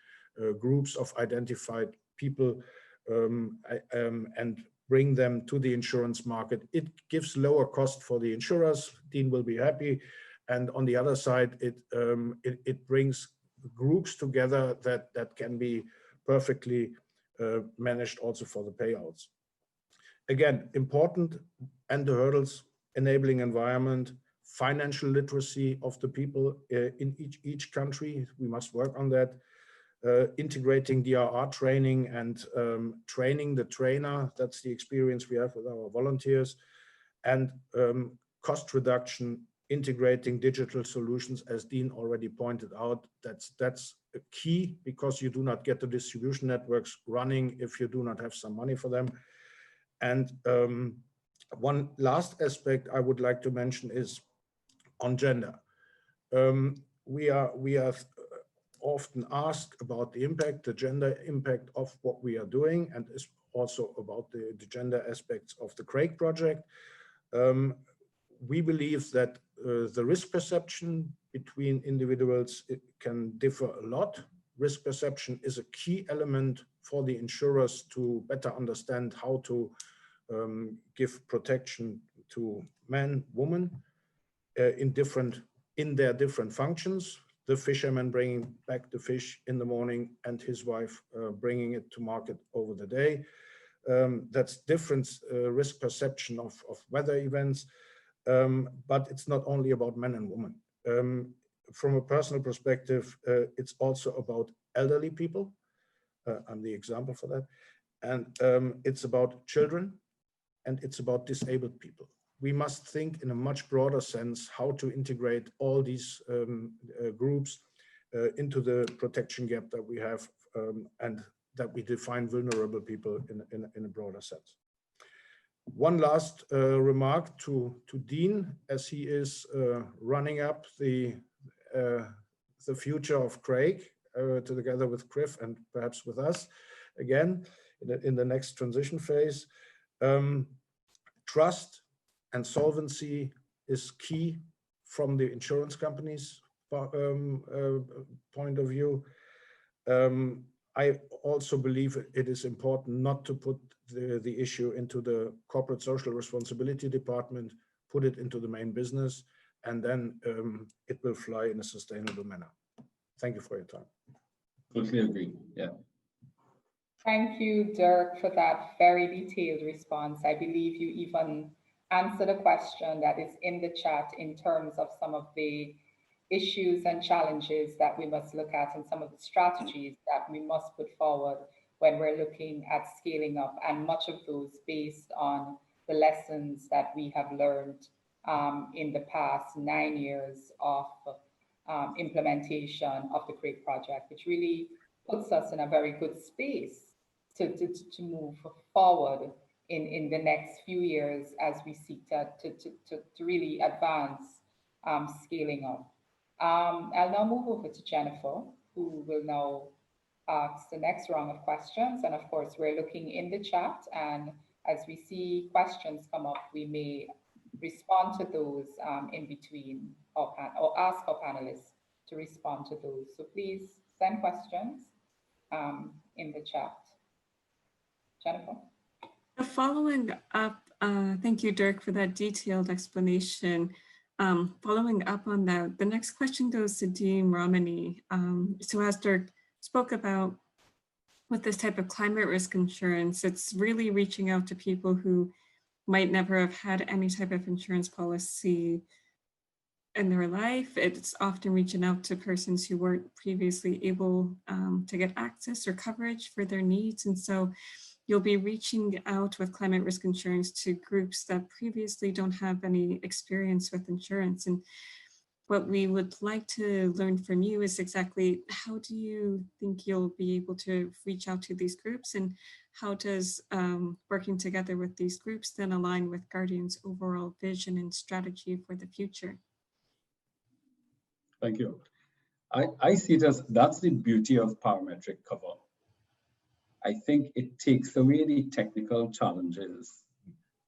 groups of identified people and bring them to the insurance market. It gives lower cost for the insurers. Dean will be happy. And on the other side, it brings groups together that can be perfectly managed also for the payouts. Again, important, and the hurdles: enabling environment, financial literacy of the people in each country. We must work on that. Integrating DRR training and training the trainer. That's the experience we have with our volunteers. And cost reduction, integrating digital solutions, as Dean already pointed out. That's a key, because you do not get the distribution networks running if you do not have some money for them. And one last aspect I would like to mention is on gender. We are often asked about the impact, the gender impact of what we are doing, and is also about the gender aspects of the CRAIG project. We believe that the risk perception between individuals, it can differ a lot. Risk perception is a key element for the insurers to better understand how to give protection to men, women in their different functions. The fisherman bringing back the fish in the morning and his wife bringing it to market over the day. That's different risk perception of weather events, but it's not only about men and women. From a personal perspective, it's also about elderly people. I'm the example for that. And it's about children, and it's about disabled people. We must think in a much broader sense how to integrate all these groups into the protection gap that we have, and that we define vulnerable people in a broader sense. One last remark to Dean, as he is running up the future of CRAIG together with CRIF and perhaps with us again in the next transition phase. Trust and solvency is key from the insurance company's point of view. I also believe it is important not to put the issue into the corporate social responsibility department, put it into the main business, and then it will fly in a sustainable manner. Thank you for your time. Totally agree, yeah. Thank you, Dirk, for that very detailed response. I believe you even answered a question that is in the chat in terms of some of the issues and challenges that we must look at and some of the strategies that we must put forward when we're looking at scaling up, and much of those based on the lessons that we have learned in the past 9 years of implementation of the CRAIG project, which really puts us in a very good space to move forward in the next few years as we seek to really advance scaling up. I'll now move over to Jennifer, who will now ask the next round of questions. And of course, we're looking in the chat, and as we see questions come up, we may respond to those in between or ask our panelists to respond to those. So please send questions in the chat. Jennifer? Following up, thank you, Dirk, for that detailed explanation. Following up on that, the next question goes to Dean Romany. So as Dirk spoke about with this type of climate risk insurance, it's really reaching out to people who might never have had any type of insurance policy in their life. It's often reaching out to persons who weren't previously able to get access or coverage for their needs. And so you'll be reaching out with climate risk insurance to groups that previously don't have any experience with insurance. And what we would like to learn from you is exactly how do you think you'll be able to reach out to these groups, and how does working together with these groups then align with Guardian's overall vision and strategy for the future? Thank you. I see it as that's the beauty of parametric cover. I think it takes away the technical challenges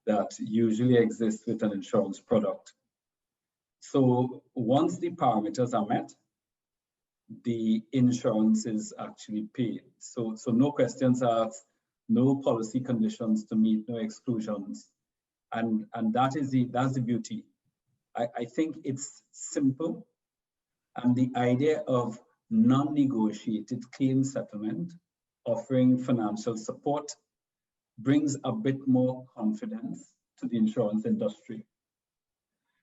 that usually exist with an insurance product. So once the parameters are met, the insurance is actually paid. So no questions asked, no policy conditions to meet, no exclusions. And that's the beauty. I think it's simple. And the idea of non-negotiated claim settlement, offering financial support, brings a bit more confidence to the insurance industry,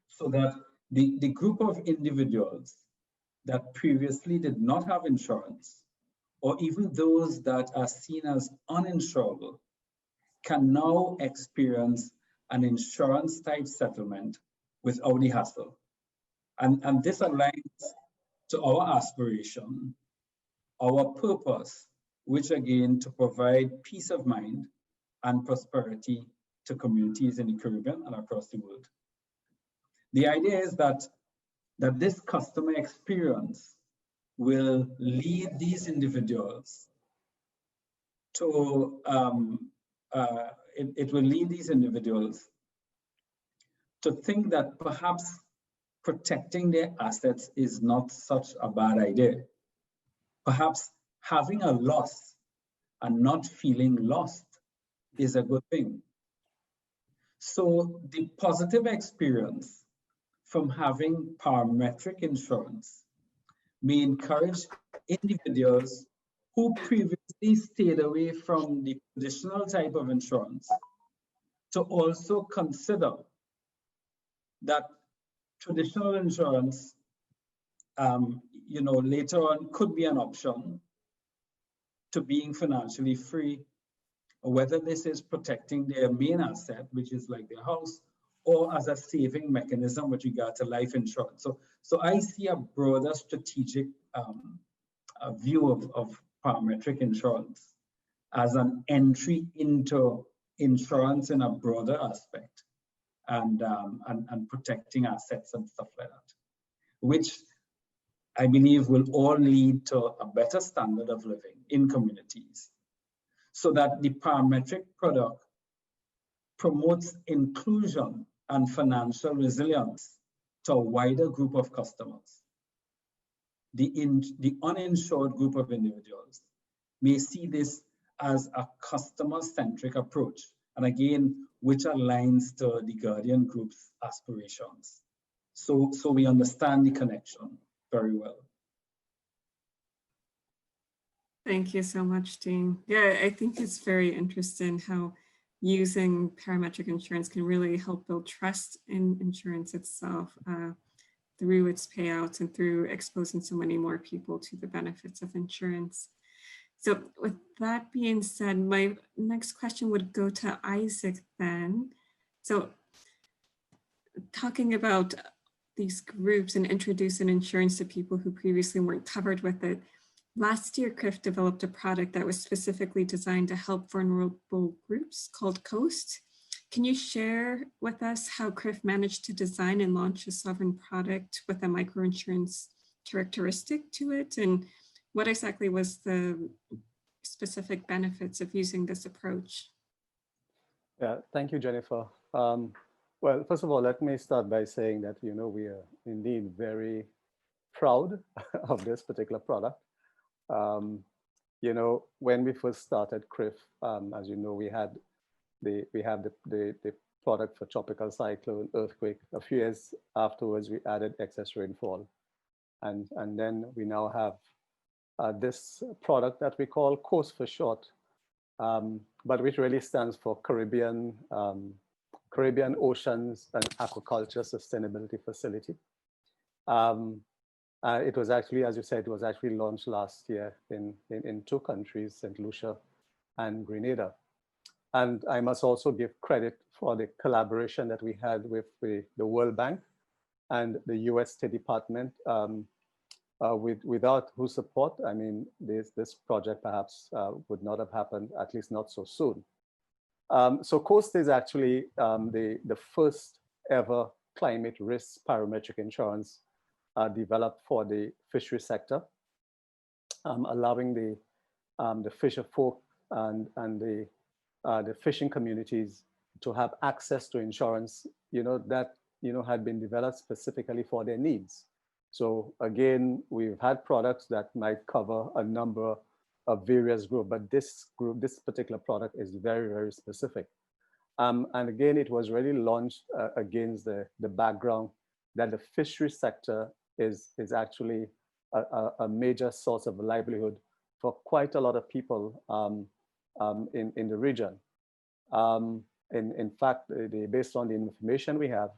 so that the group of individuals that previously did not have insurance, or even those that are seen as uninsurable, can now experience an insurance type settlement without the hassle. And this aligns to our aspiration, our purpose, which again, to provide peace of mind and prosperity to communities in the Caribbean and across the world. The idea is that that this customer experience will lead these individuals to, it will lead these individuals to think that perhaps protecting their assets is not such a bad idea. Perhaps having a loss and not feeling lost is a good thing. So the positive experience from having parametric insurance may encourage individuals who previously stayed away from the traditional type of insurance to also consider that traditional insurance, later on could be an option to being financially free, or whether this is protecting their main asset, which is like their house, or as a saving mechanism with regard to life insurance. So I see a broader strategic view of parametric insurance as an entry into insurance in a broader aspect, and protecting assets and stuff like that, which I believe will all lead to a better standard of living in communities, so that the parametric product promotes inclusion and financial resilience to a wider group of customers. The uninsured group of individuals may see this as a customer-centric approach, and again, which aligns to the Guardian Group's aspirations. So we understand the connection very well. Thank you so much, Dean. Yeah, I think it's very interesting how using parametric insurance can really help build trust in insurance itself through its payouts and through exposing so many more people to the benefits of insurance. So with that being said, my next question would go to Isaac then. So talking about these groups and introducing insurance to people who previously weren't covered with it, last year, CRIF developed a product that was specifically designed to help vulnerable groups called COAST. Can you share with us how CRIF managed to design and launch a sovereign product with a microinsurance characteristic to it? And what exactly was the specific benefits of using this approach? Yeah, thank you, Jennifer. Well, first of all, let me start by saying that, we are indeed very proud of this particular product. When we first started CRIF, as you know, we have the product for tropical cyclone, earthquake. A few years afterwards, we added excess rainfall. And then we now have this product that we call COAST for short, but which really stands for Caribbean Oceans and Aquaculture Sustainability Facility. It was actually, as you said, it was actually launched last year in two countries, St. Lucia and Grenada. And I must also give credit for the collaboration that we had with the World Bank and the US State Department, without whose support, I mean, this project perhaps would not have happened, at least not so soon. So COAST is actually the first ever climate risk parametric insurance developed for the fishery sector, allowing the fisher folk and the fishing communities to have access to insurance, that had been developed specifically for their needs. So again, we've had products that might cover a number of various groups, but this particular product is very, very specific. And again, it was really launched against the background that the fishery sector is actually a major source of livelihood for quite a lot of people in the region. In fact, based on the information we have,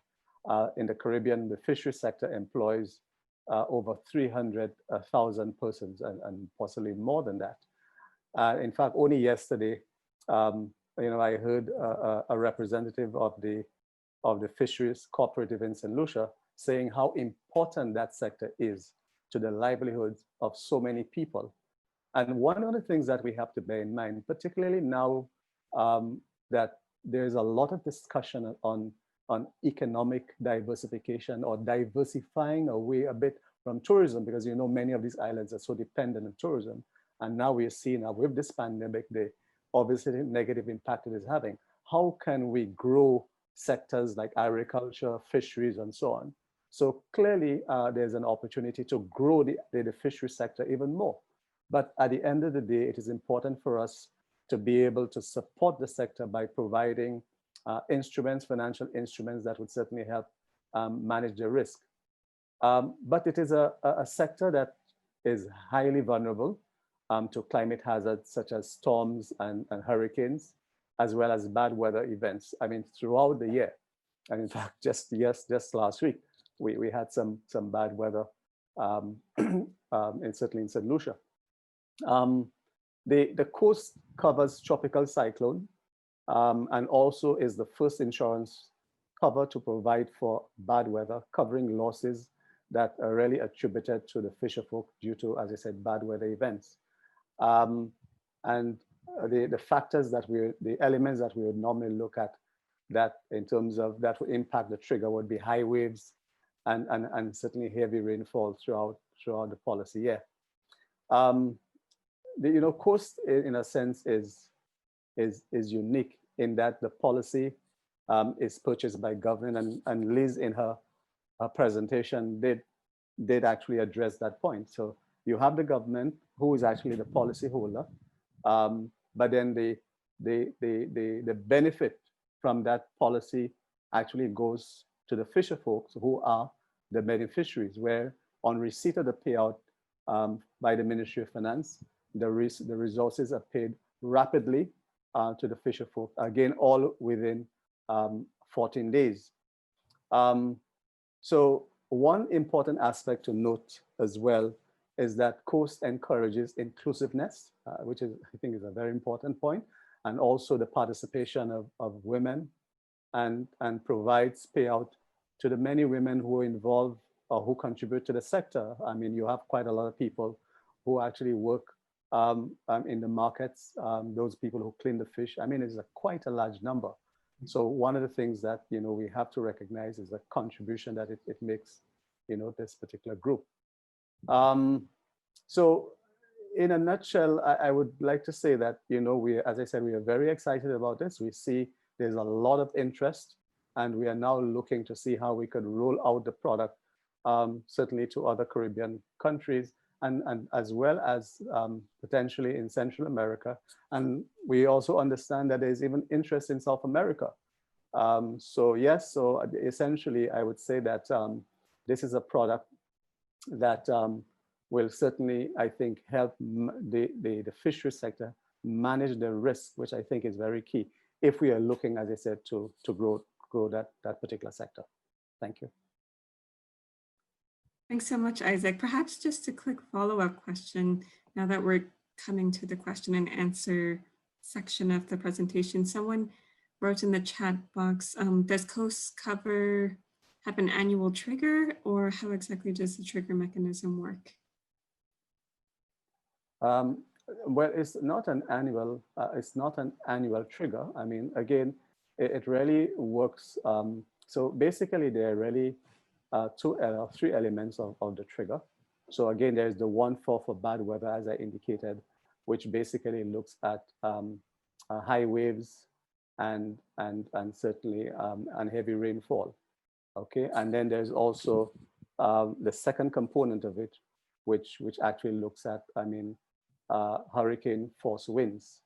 in the Caribbean, the fishery sector employs over 300,000 persons and possibly more than that. In fact, only yesterday, I heard a representative of the fisheries cooperative in St. Lucia saying how important that sector is to the livelihoods of so many people. And one of the things that we have to bear in mind, particularly now that there's a lot of discussion on economic diversification or diversifying away a bit from tourism, because you know many of these islands are so dependent on tourism. And now we are seeing with this pandemic, the obviously negative impact it is having. How can we grow sectors like agriculture, fisheries, and so on? So clearly, there's an opportunity to grow the fishery sector even more. But at the end of the day, it is important for us to be able to support the sector by providing instruments, financial instruments that would certainly help manage the risk. But it is a sector that is highly vulnerable to climate hazards such as storms and hurricanes, as well as bad weather events. I mean, throughout the year. And in fact, just last week, we had some bad weather, certainly in St. Lucia. The coast covers tropical cyclone and also is the first insurance cover to provide for bad weather, covering losses that are really attributed to the fisherfolk due to, as I said, bad weather events. And the factors that the elements that we would normally look at that in terms of that would impact the trigger would be high waves and certainly heavy rainfall throughout the policy year. The coast in a sense is unique in that the policy is purchased by government, and Liz in her presentation did actually address that point. So you have the government who is actually the policy holder, but then the benefit from that policy actually goes to the fisher folks who are the beneficiaries, where on receipt of the payout by the Ministry of Finance, the resources are paid rapidly to the fisher folk, again, all within 14 days. So one important aspect to note as well is that coast encourages inclusiveness, which I think is a very important point, and also the participation of women, and provides payout to the many women who are involved or who contribute to the sector. I mean, you have quite a lot of people who actually work in the markets, those people who clean the fish. I mean, it's quite a large number. So one of the things that we have to recognize is the contribution that it makes, this particular group. So in a nutshell, I would like to say that, as I said, we are very excited about this. We see there's a lot of interest, and we are now looking to see how we could roll out the product, certainly to other Caribbean countries, and as well as potentially in Central America. And we also understand that there's even interest in South America. So yes, so essentially I would say that this is a product that will certainly, I think, help the fishery sector manage the risk, which I think is very key if we are looking, as I said, to grow that particular sector. Thank you. Thanks so much, Isaac. Perhaps just a quick follow-up question now that we're coming to the question and answer section of the presentation. Someone wrote in the chat box, does coast cover have an annual trigger, or how exactly does the trigger mechanism work? Well, it's not an annual trigger. I mean, again, it really works. So basically, there are really three elements of the trigger. So again, there's the one for bad weather, as I indicated, which basically looks at high waves and certainly and heavy rainfall. Okay, and then there's also the second component of it, which actually looks at, hurricane force winds.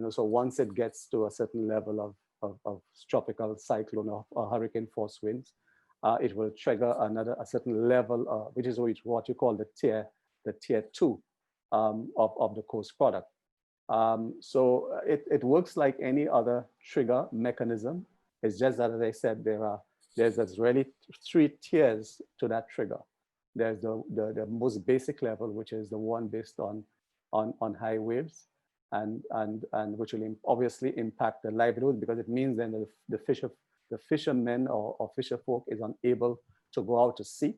So once it gets to a certain level of tropical cyclone or hurricane force winds, it will trigger a certain level, which is what you call the tier 2 of the coast product. So it works like any other trigger mechanism. It's just that, as I said, there's really 3 tiers to that trigger. There's the most basic level, which is the one based on high waves, and which will obviously impact the livelihood, because it means then the fishermen or fisherfolk is unable to go out to sea.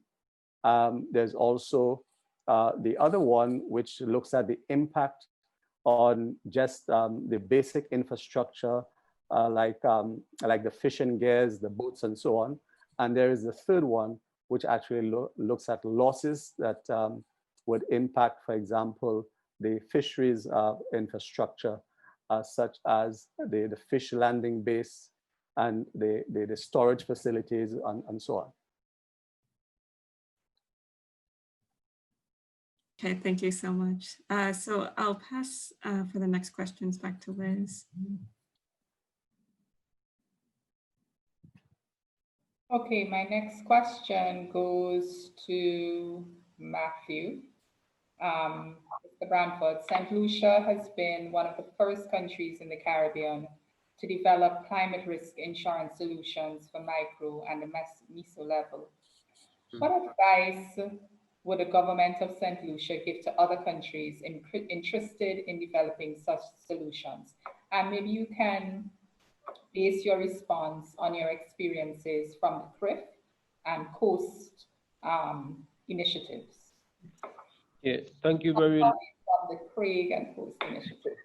There's also the other one, which looks at the impact on just the basic infrastructure like the fishing gears, the boats, and so on. And there is the third one, which actually looks at losses that would impact, for example, the fisheries infrastructure, such as the fish landing base and the storage facilities and so on. Okay, thank you so much. So I'll pass for the next questions back to Liz. Okay, my next question goes to Matthew. Mr. Branford, St. Lucia has been one of the first countries in the Caribbean to develop climate risk insurance solutions for micro and the meso level. What advice would the government of St. Lucia give to other countries interested in developing such solutions? And maybe you can base your response on your experiences from the CCRIF and COAST initiatives. Yeah, thank you very much. From the Craig and COAST initiative.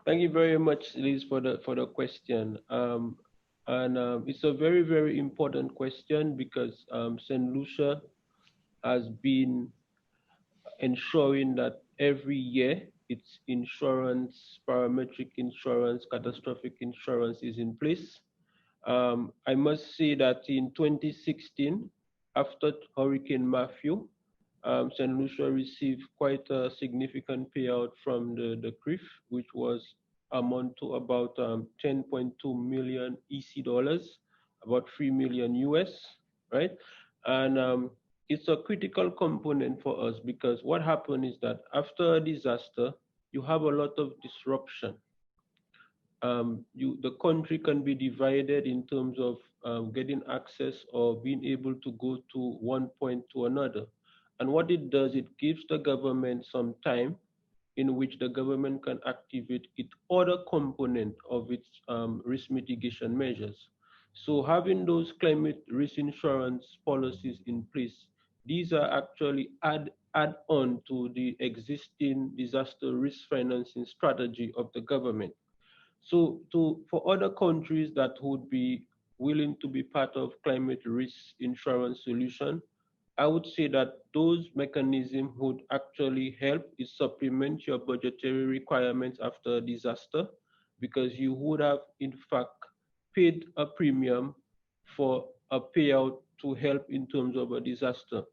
Thank you very much, Liz, for the question. It's a very, very important question because St. Lucia has been ensuring that every year its insurance, parametric insurance, catastrophic insurance is in place. I must say that in 2016, after Hurricane Matthew, St. Lucia received quite a significant payout from the CCRIF, which was amount to about 10.2 million EC dollars, about 3 million US, right? And it's a critical component for us because what happened is that after a disaster, you have a lot of disruption. The country can be divided in terms of getting access or being able to go to one point to another. And what it does, it gives the government some time in which the government can activate its other component of its risk mitigation measures. So having those climate risk insurance policies in place, these are actually add on to the existing disaster risk financing strategy of the government. So for other countries that would be willing to be part of climate risk insurance solution, I would say that those mechanisms would actually help to supplement your budgetary requirements after a disaster, because you would have in fact paid a premium for a payout to help in terms of a disaster.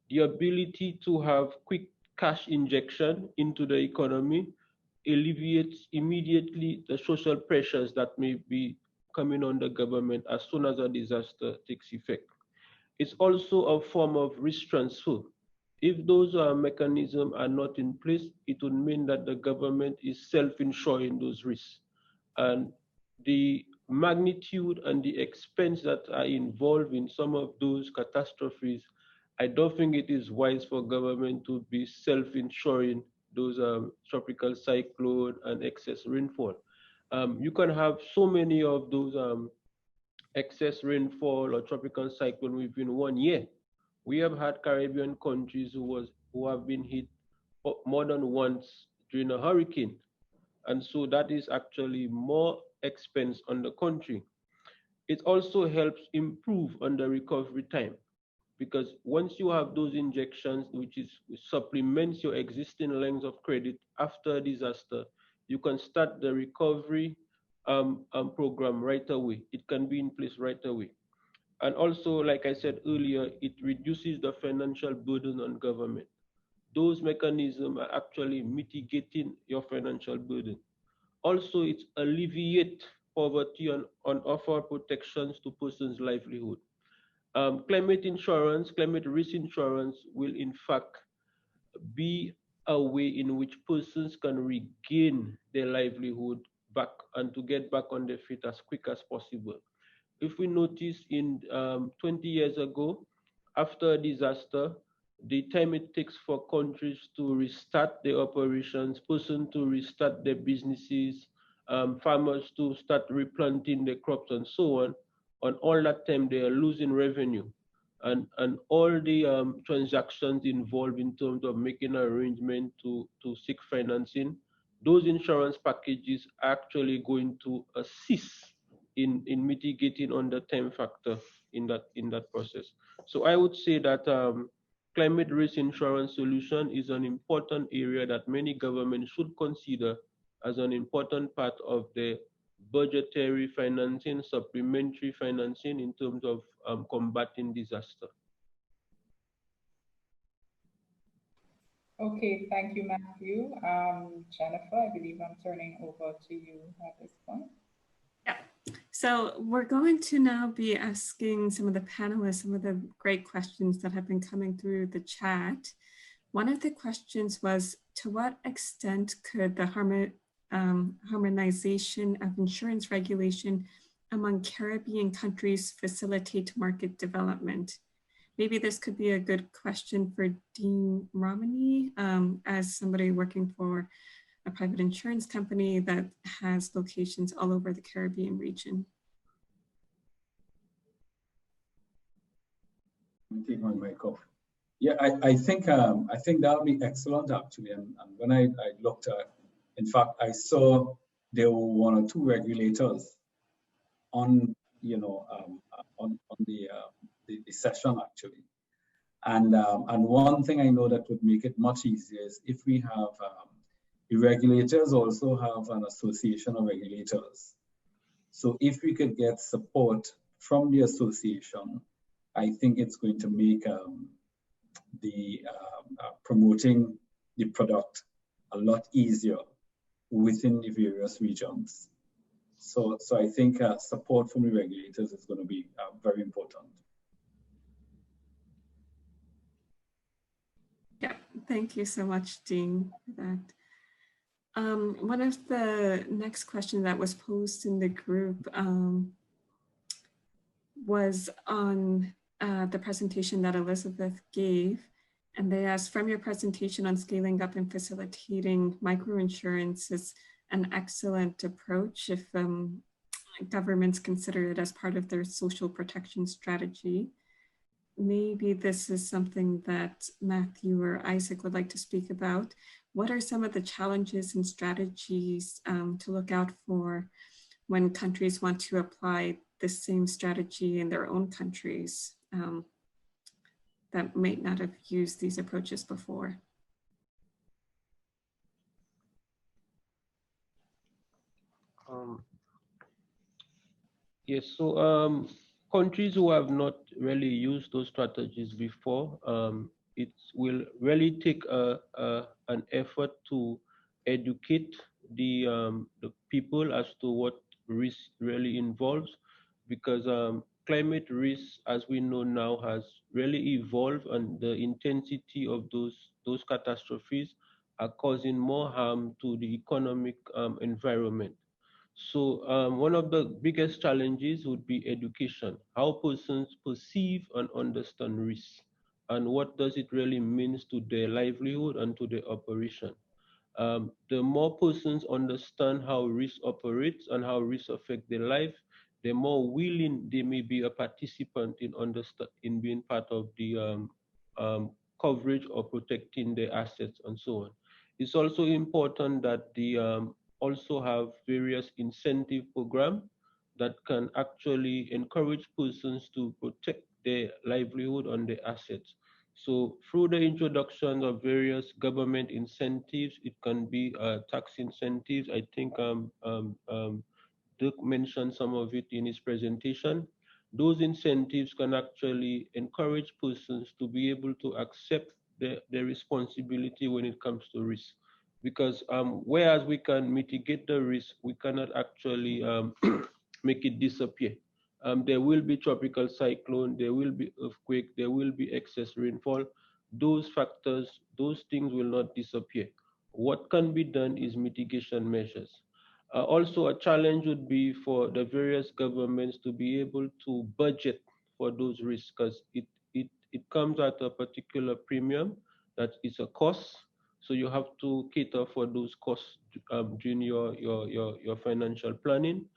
The ability to have quick cash injection into the economy alleviates immediately the social pressures that may be coming on the government as soon as a disaster takes effect. It's also a form of risk transfer. If those mechanisms are not in place, it would mean that the government is self-insuring those risks. And the magnitude and the expense that are involved in some of those catastrophes, I don't think it is wise for government to be self-insuring those tropical cyclone and excess rainfall. You can have so many of those excess rainfall or tropical cyclone within 1 year. We have had Caribbean countries who have been hit more than once during a hurricane. And so that is actually more expense on the country. It also helps improve on the recovery time, because once you have those injections, which supplements your existing lines of credit after a disaster, you can start the recovery program right away. It can be in place right away. And also, like I said earlier, it reduces the financial burden on government. Those mechanisms are actually mitigating your financial burden. Also, it alleviates poverty and offer protections to persons' livelihood. Climate insurance, climate risk insurance will in fact be a way in which persons can regain their livelihood back and to get back on their feet as quick as possible. If we notice in 20 years ago, after a disaster, the time it takes for countries to restart their operations, persons to restart their businesses, farmers to start replanting their crops and so on all that time they are losing revenue. And all the transactions involved in terms of making an arrangement to seek financing, those insurance packages are actually going to assist in mitigating on the time factor in that process. So I would say that climate risk insurance solution is an important area that many governments should consider as an important part of the budgetary financing, supplementary financing in terms of combating disaster. Okay, thank you, Matthew. Jennifer, I believe I'm turning over to you at this point. Yeah, so we're going to now be asking some of the panelists some of the great questions that have been coming through the chat. One of the questions was, to what extent could the harmonization of insurance regulation among Caribbean countries facilitate market development? Maybe this could be a good question for Dean Romany, as somebody working for a private insurance company that has locations all over the Caribbean region. Take my mic off. Yeah, I think that would be excellent actually. And when I looked at, in fact, I saw there were one or two regulators on on the session actually. And one thing I know that would make it much easier is if we have the regulators also have an association of regulators. So if we could get support from the association, I think it's going to make promoting the product a lot easier within the various regions. So I think support from the regulators is going to be very important. Yeah, thank you so much, Dean, for that. One of the next questions that was posed in the group was on the presentation that Elizabeth gave. And they asked, from your presentation on scaling up and facilitating microinsurance is an excellent approach if governments consider it as part of their social protection strategy. Maybe this is something that Matthew or Isaac would like to speak about. What are some of the challenges and strategies to look out for when countries want to apply the same strategy in their own countries that might not have used these approaches before? Yes, so countries who have not really used those strategies before, it will really take an effort to educate the people as to what risk really involves, because climate risk, as we know now, has really evolved, and the intensity of those catastrophes are causing more harm to the economic environment. So one of the biggest challenges would be education, how persons perceive and understand risk, and what does it really mean to their livelihood and to their operation. The more persons understand how risk operates and how risk affect their life, the more willing they may be a participant in being part of the coverage or protecting their assets and so on. It's also important that the also have various incentive programs that can actually encourage persons to protect their livelihood and their assets. So through the introduction of various government incentives, it can be tax incentives. I think Dirk mentioned some of it in his presentation. Those incentives can actually encourage persons to be able to accept their responsibility when it comes to risk. Because whereas we can mitigate the risk, we cannot actually make it disappear. There will be tropical cyclone, there will be earthquake, there will be excess rainfall. Those factors, those things will not disappear. What can be done is mitigation measures. Also, a challenge would be for the various governments to be able to budget for those risks, because it comes at a particular premium that is a cost. So you have to cater for those costs during your financial planning.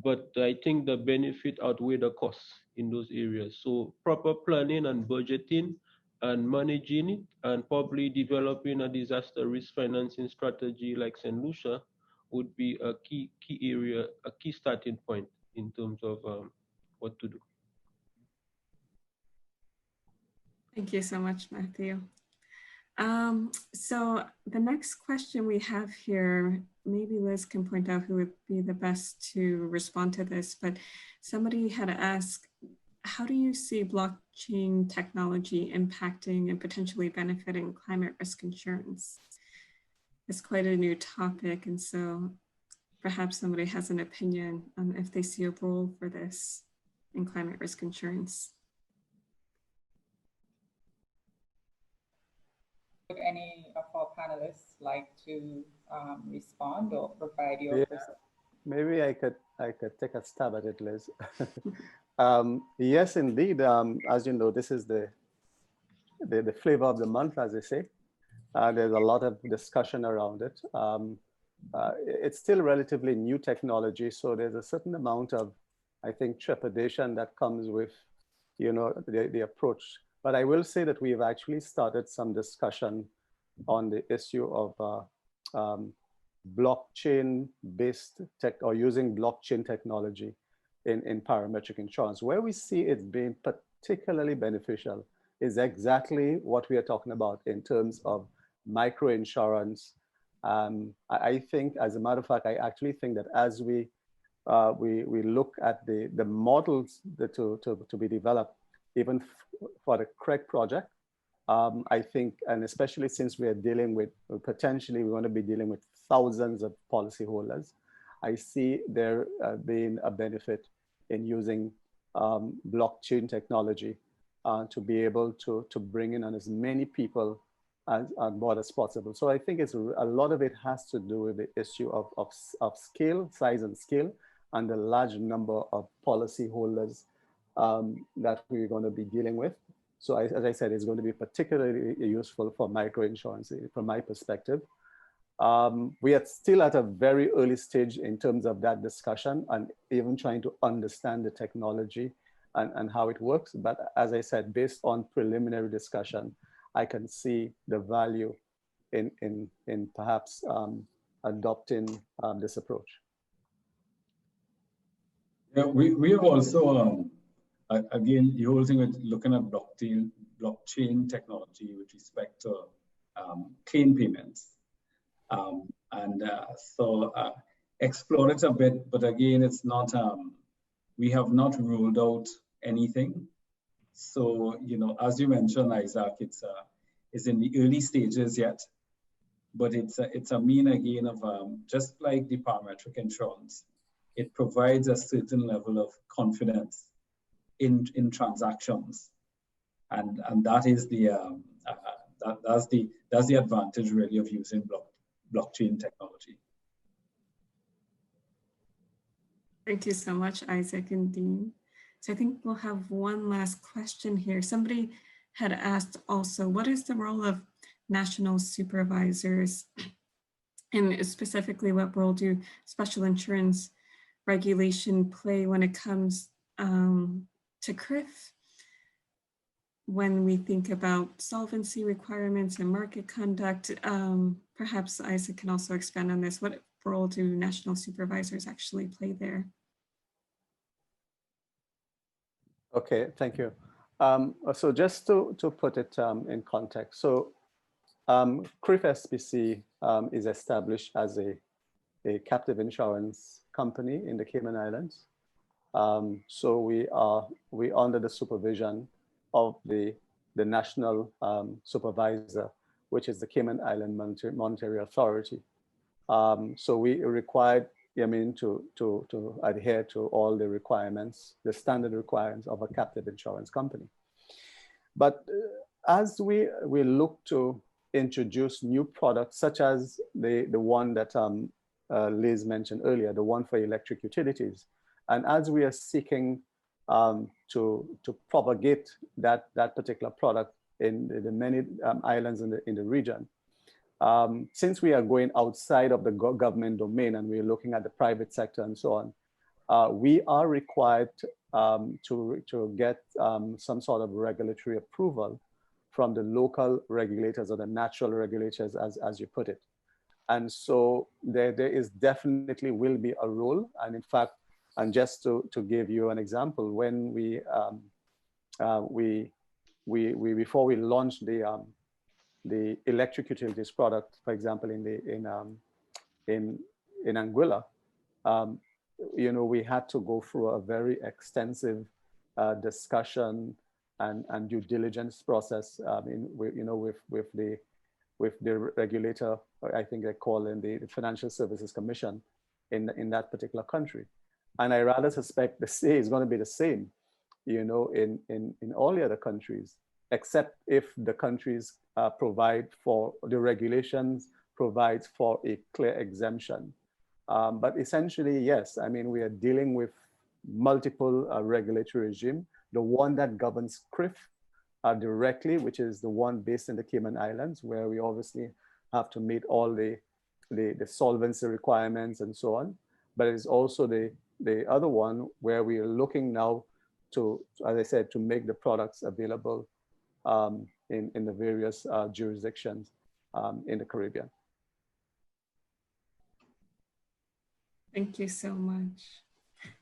But I think the benefit outweigh the costs in those areas. So proper planning and budgeting and managing it, and probably developing a disaster risk financing strategy like St. Lucia would be a key area, a key starting point in terms of what to do. Thank you so much, Matthew. So the next question we have here, maybe Liz can point out who would be the best to respond to this, but somebody had asked, how do you see blockchain technology impacting and potentially benefiting climate risk insurance? It's quite a new topic, and so perhaps somebody has an opinion on if they see a role for this in climate risk insurance. Would any of our panelists like to respond or provide your perspective? Maybe I could take a stab at it, Liz. Yes, indeed. As you know, this is the flavor of the month, as they say. There's a lot of discussion around it. It's still relatively new technology, so there's a certain amount of, I think, trepidation that comes with, you know, the approach. But I will say that we've actually started some discussion on the issue of blockchain-based tech, or using blockchain technology in parametric insurance. Where we see it being particularly beneficial is exactly what we are talking about in terms of microinsurance. I think, as a matter of fact, I actually think that as we look at the models to be developed, even for the CREG project, I think, and especially since we are dealing with, potentially we're going to be dealing with thousands of policyholders, I see there being a benefit in using blockchain technology to be able to bring in as many people on board as possible. So I think it's a lot of it has to do with the issue of scale, size and scale, and the large number of policyholders that we're going to be dealing with. So as I said, it's going to be particularly useful for microinsurance from my perspective. We are still at a very early stage in terms of that discussion and even trying to understand the technology and how it works. But as I said, based on preliminary discussion, I can see the value in perhaps adopting this approach. Yeah, we have also, again, the whole thing with looking at blockchain technology with respect to claim payments. So explore it a bit, but again, it's not, we have not ruled out anything. So, you know, as you mentioned, Isaac, it's in the early stages yet, but it's a mean again of just like the parametric insurance, it provides a certain level of confidence in transactions, and that is the that's the advantage really of using blockchain technology. Thank you so much, Isaac and Dean. So I think we'll have one last question here. Somebody had asked also, what is the role of national supervisors? And specifically, what role do special insurance regulation play when it comes to CRIF? When we think about solvency requirements and market conduct, perhaps Isaac can also expand on this. What role do national supervisors actually play there? Okay, thank you. So just to put it in context, so CRIF SPC is established as a captive insurance company in the Cayman Islands. So we are under the supervision of the national supervisor, which is the Cayman Island Monetary Authority. So we required to adhere to all the requirements, the standard requirements of a captive insurance company. But as we look to introduce new products, such as the one that Liz mentioned earlier, the one for electric utilities, and as we are seeking to propagate that particular product in the many islands in the region, since we are going outside of the government domain and we're looking at the private sector and so on, we are required to get some sort of regulatory approval from the local regulators or the natural regulators, as you put it. And so there is definitely will be a role. And in fact, and just to give you an example, when before we launched the electric utilities product, for example, in Anguilla, we had to go through a very extensive discussion and due diligence process. With the regulator, I think they call in the Financial Services Commission in that particular country. And I rather suspect the same is going to be the same, in all the other countries, except if the countries provide for the regulations, provides for a clear exemption. But essentially, yes, I mean, we are dealing with multiple regulatory regime. The one that governs CCRIF directly, which is the one based in the Cayman Islands, where we obviously have to meet all the solvency requirements and so on. But it's also the other one where we are looking now to, as I said, to make the products available in the various jurisdictions in the Caribbean. Thank you so much,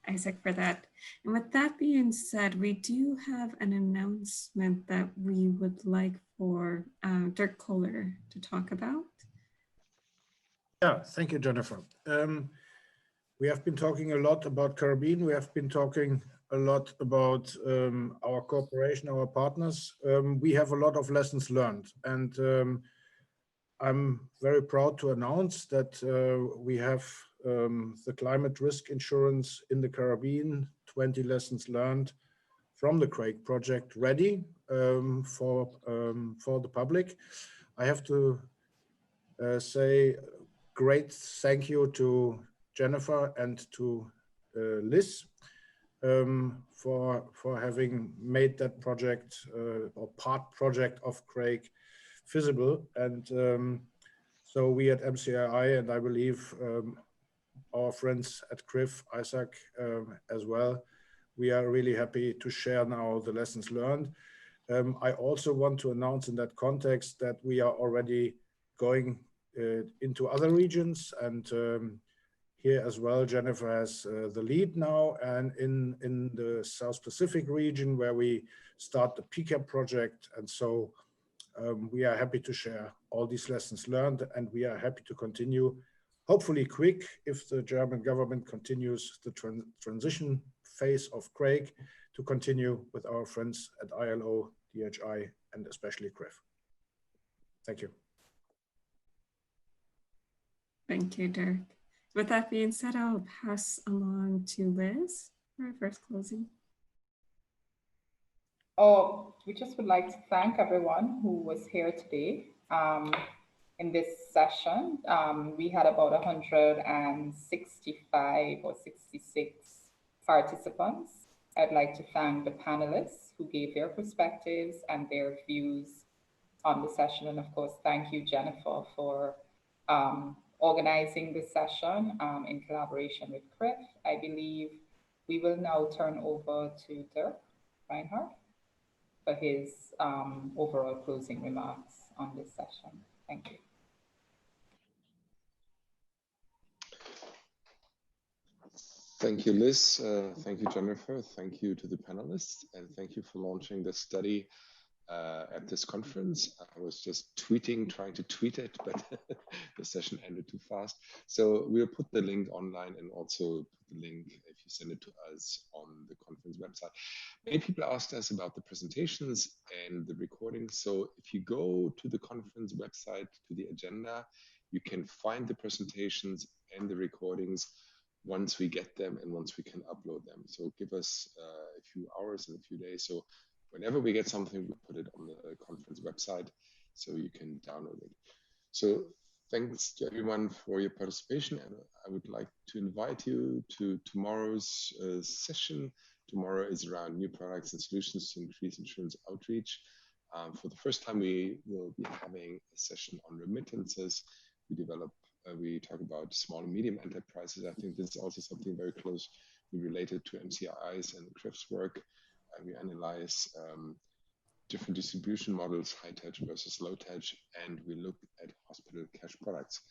Isaac, for that. And with that being said, we do have an announcement that we would like for Dirk Kohler to talk about. Yeah, thank you, Jennifer. We have been talking a lot about Caribbean. We have been talking a lot about our cooperation, our partners. We have a lot of lessons learned, and I'm very proud to announce that we have the climate risk insurance in the Caribbean, 20 lessons learned from the Craig project ready for the public. I have to say great thank you to Jennifer and to Liz for having made that project or part project of Craig feasible. And so we at MCII, and I believe our friends at CCRIF, Isaac as well, we are really happy to share now the lessons learned. I also want to announce in that context that we are already going into other regions, and here as well, Jennifer has the lead now, and in the South Pacific region where we start the PCAP project. And so we are happy to share all these lessons learned, and we are happy to continue, hopefully quick, if the German government continues the transition phase of Craig, to continue with our friends at ILO, DHI, and especially CCRIF. Thank you. Thank you, Dirk. With that being said, I'll pass along to Liz for our first closing. Oh, we just would like to thank everyone who was here today. In this session, we had about 165 or 66 participants. I'd like to thank the panelists who gave their perspectives and their views on the session. And of course, thank you, Jennifer, for organizing this session in collaboration with CCRIF. I believe we will now turn over to Dirk Reinhardt for his overall closing remarks on this session. Thank you. Thank you, Liz. Thank you, Jennifer. Thank you to the panelists, and thank you for launching this study at this conference. I was just trying to tweet it, but the session ended too fast. So we'll put the link online, and also put the link if you send it to us on the conference website. Many people asked us about the presentations and the recordings. So if you go to the conference website, to the agenda, you can find the presentations and the recordings once we get them and once we can upload them. So give us a few hours and a few days. So whenever we get something, we put it on the conference website so you can download it. So thanks to everyone for your participation. And I would like to invite you to tomorrow's session. Tomorrow is around new products and solutions to increase insurance outreach. For the first time, we will be having a session on remittances. We talk about small and medium enterprises. I think this is also something very closely related to MCII's and CCRIF's work. We analyze different distribution models, high touch versus low touch, and we look at hospital cash products.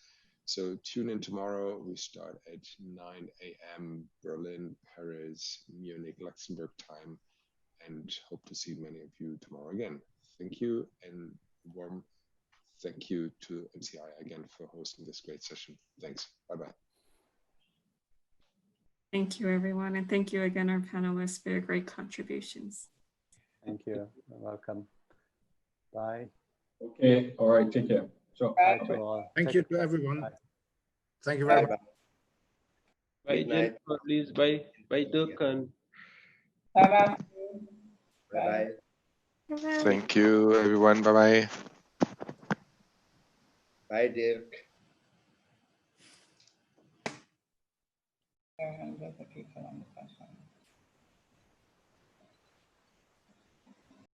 So tune in tomorrow. We start at 9 a.m. Berlin, Paris, Munich, Luxembourg time, and hope to see many of you tomorrow again. Thank you, and warm thank you to MCII again for hosting this great session. Thanks. Bye-bye. Thank you, everyone. And thank you again, our panelists, for your great contributions. Thank you. You're welcome. Bye. Okay. All right. Take care. Sure. Bye to all. Thank you to everyone. Bye. Thank you very much. Bye, Jennifer, please. Bye. Bye, Dirk. And Bye-bye. Bye-bye. Thank you, everyone. Bye-bye. Bye, Dirk. There are hundreds of people on the session.